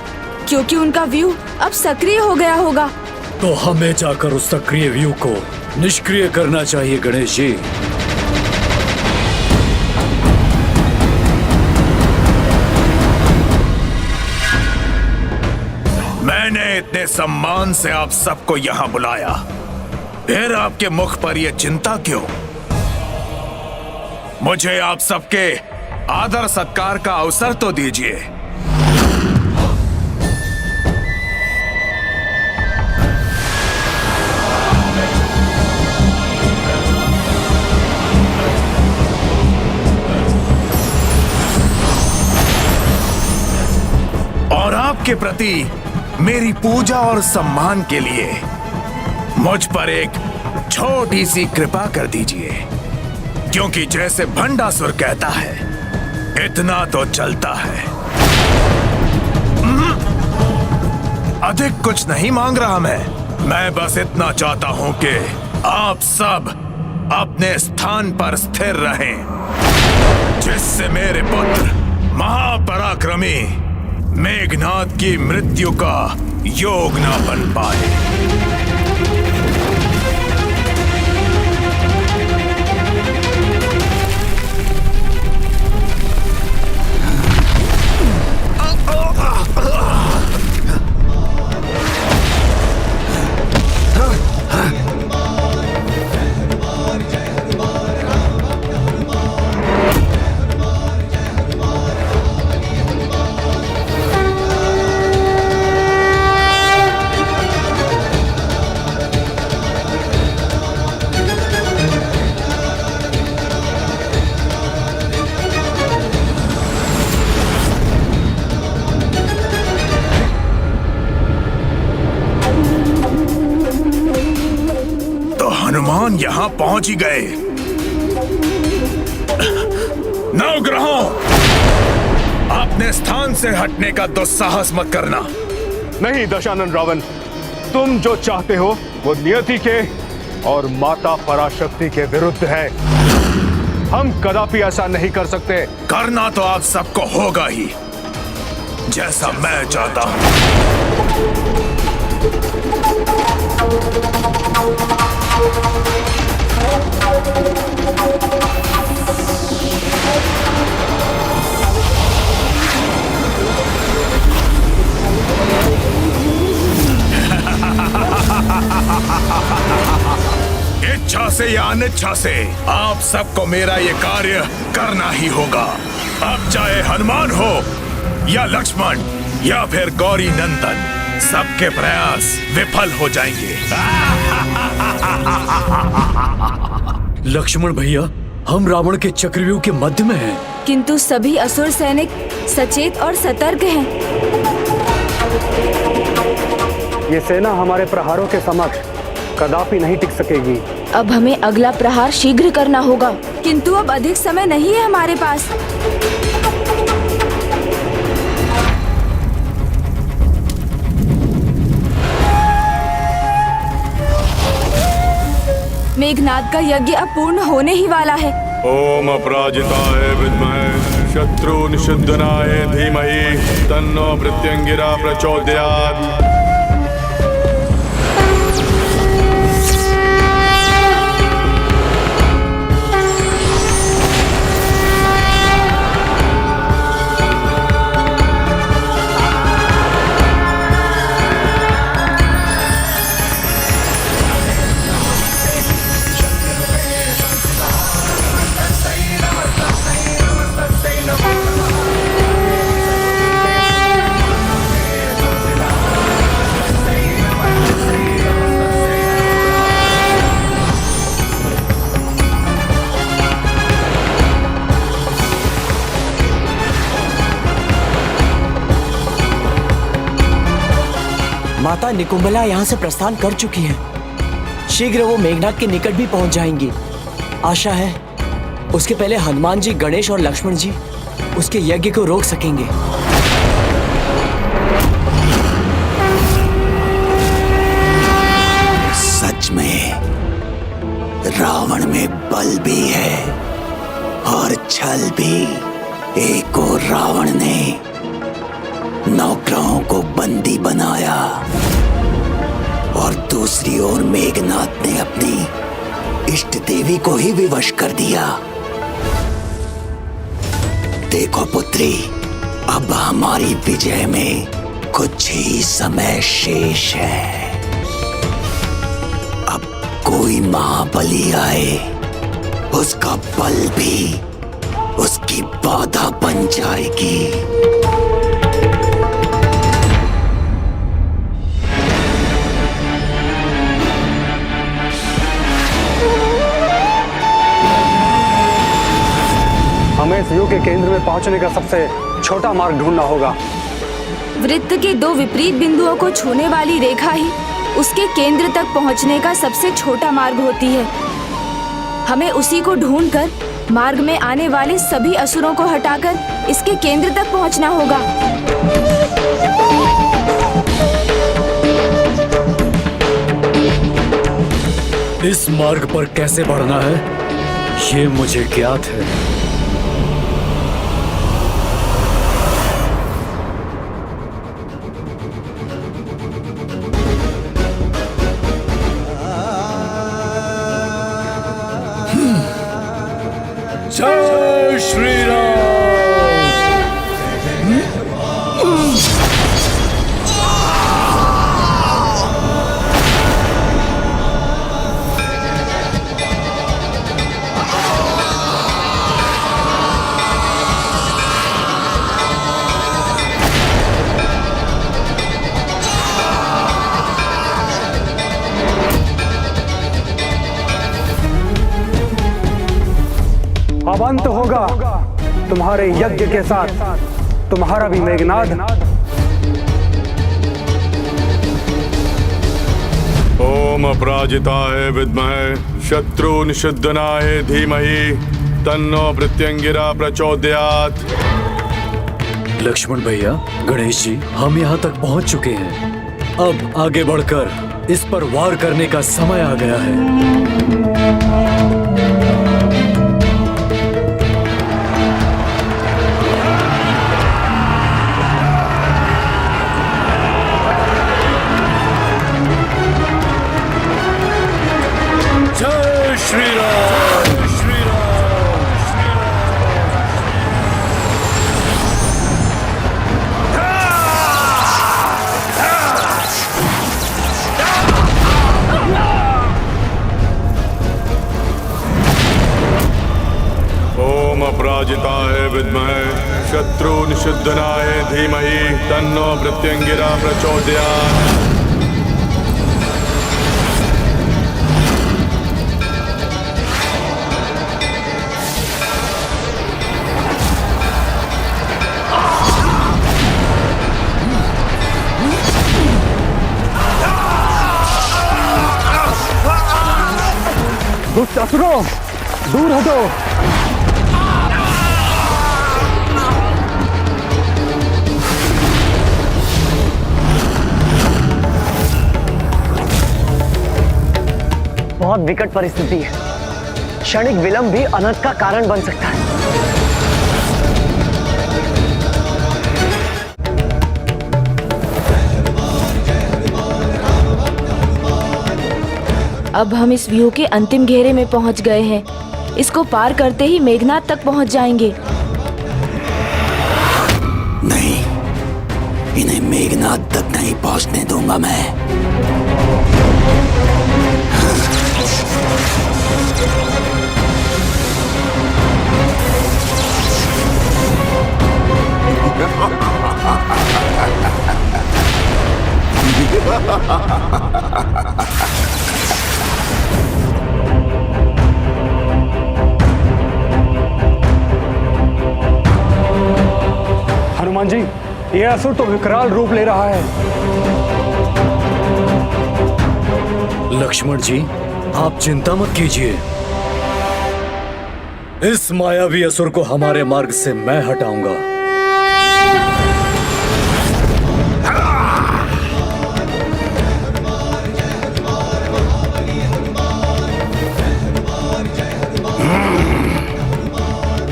क्योंकि उनका व्यू अब सक्रिय हो गया होगा। तो हमें जाकर उस सक्रिय व्यू को निष्क्रिय करना चाहिए गणेश जी। मैंने इतने सम्मान से आप सबको यहाँ बुलाया, फिर आपके मुख पर यह चिंता क्यों? मुझे आप सबके आदर सत्कार का अवसर तो दीजिए। और आपके प्रति मेरी पूजा और सम्मान के लिए मुझ पर एक छोटी सी कृपा कर दीजिए, क्योंकि जैसे भंडासुर कहता है, इतना तो चलता है। अधिक कुछ नहीं मांग रहा मैं बस इतना चाहता हूं कि आप सब अपने स्थान पर स्थिर रहें, जिससे मेरे पुत्र महापराक्रमी मेघनाद की मृत्यु का योग न बन पाए। हनुमान यहाँ पहुंच ही गए। नवग्रहों, अपने स्थान से हटने का दुस्साहस मत करना। नहीं दशानन रावण, तुम जो चाहते हो वो नियति के और माता पराशक्ति के विरुद्ध है। हम कदापि ऐसा नहीं कर सकते। करना तो आप सबको होगा ही, जैसा मैं चाहता हूं। इच्छा से या अनिच्छा से आप सबको मेरा ये कार्य करना ही होगा। अब चाहे हनुमान हो या लक्ष्मण या फिर गौरी नंदन, सबके प्रयास विफल हो जाएंगे। लक्ष्मण भैया, हम रावण के चक्रव्यूह के मध्य में हैं। किंतु सभी असुर सैनिक सचेत और सतर्क हैं। ये सेना हमारे प्रहारों के समक्ष कदापि नहीं टिक सकेगी। अब हमें अगला प्रहार शीघ्र करना होगा, किंतु अब अधिक समय नहीं है हमारे पास। मेघनाद का यज्ञ अब पूर्ण होने ही वाला है। ओम अपराजिताय विद्महे शत्रु निषिद्धनाय धीमहि तन्नो मृत्युंगिरा प्रचोदयात्। माता निकुंभला यहाँ से प्रस्थान कर चुकी है। शीघ्र वो मेघनाद के निकट भी पहुंच जाएंगी। आशा है उसके पहले हनुमान जी, गणेश और लक्ष्मण जी उसके यज्ञ को रोक सकेंगे। सच में रावण में बल भी है और छल भी। एक और रावण ने नवग्रहों को बंदी बनाया और दूसरी ओर मेघनाद ने अपनी इष्ट देवी को ही विवश कर दिया। देखो पुत्री, अब हमारी विजय में कुछ ही समय शेष है। अब कोई महाबली आए, उसका बल भी उसकी बाधा बन जाएगी। हमें इस युग के केंद्र में पहुंचने का सबसे छोटा मार्ग ढूंढना होगा। वृत्त के दो विपरीत बिंदुओं को छूने वाली रेखा ही उसके केंद्र तक पहुंचने का सबसे छोटा मार्ग होती है। हमें उसी को ढूंढकर मार्ग में आने वाले सभी असुरों को हटाकर इसके केंद्र तक पहुंचना होगा। इस मार्ग पर कैसे बढ़ना है, ये मुझे ज्ञात है। अंत होगा तुम्हारे यज्ञ के साथ तुम्हारा भी मेघनाद। ओम अपराजिताय विद्महे शत्रु निषिद्धनाय धीमहि तन्नो प्रत्यंगिरा प्रचोदयात्। लक्ष्मण भैया, गणेश जी, हम यहाँ तक पहुँच चुके हैं। अब आगे बढ़कर इस पर वार करने का समय आ गया है। जय श्री राम, श्री राम, श्री ओम अपराजिताय विद्महे शत्रु निषिद्धनाय धीमहि तन्नो प्रत्यंगिरा प्रचोदयात्। दुष्ट असुरों, दूर हटो। बहुत विकट परिस्थिति है। क्षणिक विलंब भी अनर्थ का कारण बन सकता है। अब हम इस व्यूह के अंतिम घेरे में पहुंच गए हैं। इसको पार करते ही मेघनाद तक पहुंच जाएंगे। नहीं, इन्हें मेघनाद तक नहीं पहुंचने दूंगा मैं। हनुमान जी, ये असुर तो विकराल रूप ले रहा है। लक्ष्मण जी, आप चिंता मत कीजिए। इस मायावी असुर को हमारे मार्ग से मैं हटाऊंगा।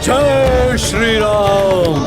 जय श्री राम।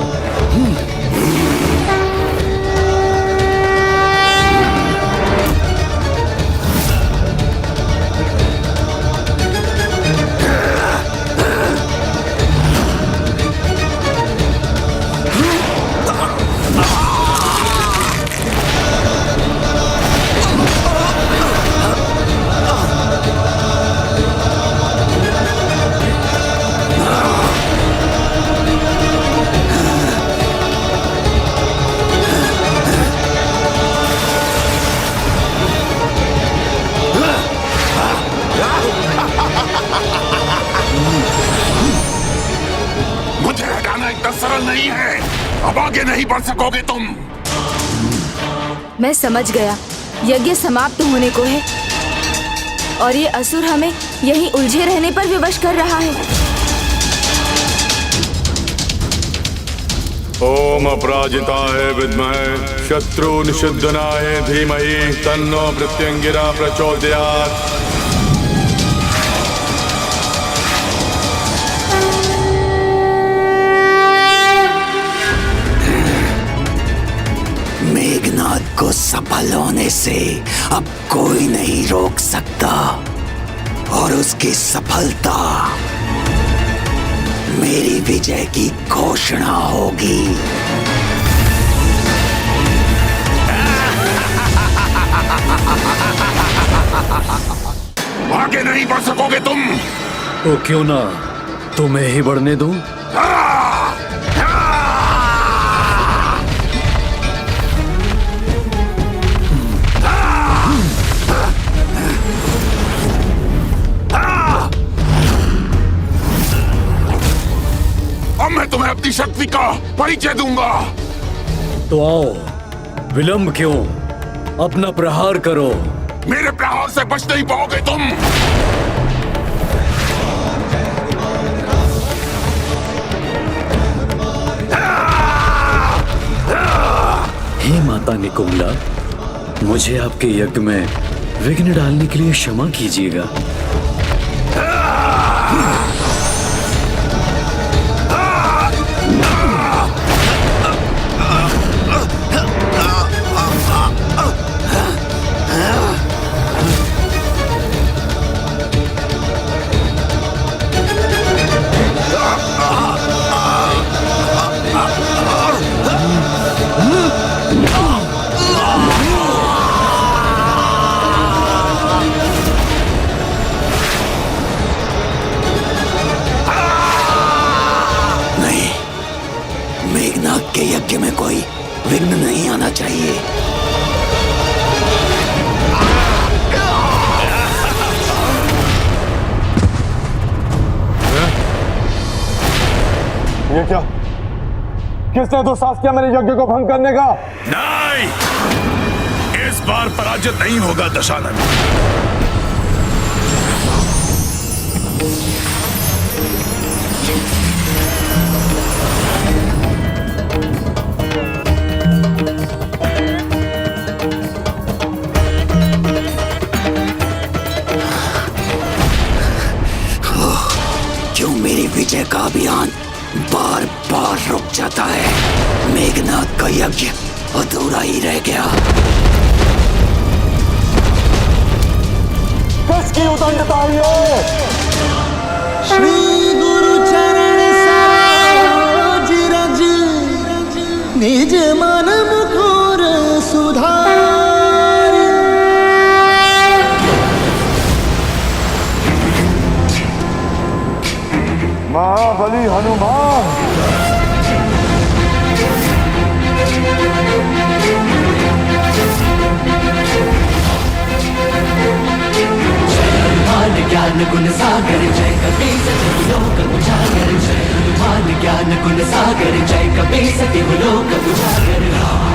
मुझे हटाना इतना सरल नहीं है। अब आगे नहीं बढ़ सकोगे तुम। मैं समझ गया, यज्ञ समाप्त होने को है और ये असुर हमें यहीं उलझे रहने पर विवश कर रहा है। ओम अपराजिताय विद्महे शत्रु निषिद्धनाय धीमहि तन्नो प्रत्यंगिरा प्रचोदयात्। मेघनाद को सफल होने से अब कोई नहीं रोक सकता और उसकी सफलता मेरी विजय की घोषणा होगी। आगे नहीं बढ़ सकोगे तुम। तो क्यों ना तुम्हें ही बढ़ने दूं? अपनी शक्ति का परिचय दूंगा। तो आओ, विलंब क्यों? अपना प्रहार करो। मेरे प्रहार से बच नहीं पाओगे तुम। हे माता निकुंभला, मुझे आपके यज्ञ में विघ्न डालने के लिए क्षमा कीजिएगा। के यज्ञ में कोई विघ्न नहीं आना चाहिए। ये क्या? किसने दुस्साहस किया मेरे यज्ञ को भंग करने का? नहीं, इस बार पराजित नहीं होगा दशानन। मेरी विजय का अभियान बार बार रुक जाता है। मेघनाद का यज्ञ अधूरा ही रह गया। किसकी उदंडता है? श्री गुरु चरण सरोज रज, निज मन मुकुर सुधार। महाबली हनुमान, हनुमान ज्ञान गुण सागर जय कपीस तिहु लोक उजागर। जय हनुमान ज्ञान गुण सागर जय कपीस तिहु लोक उजागर।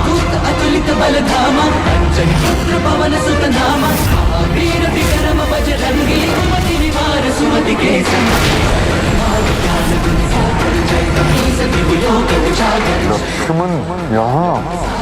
दूत अतुलित बल धामा, अंजनी पुत्र पवन सुत नामा। वीर विक्रम बजरंगी, कुमति निवार सुमति के संग। लक्ष्मण यहाँ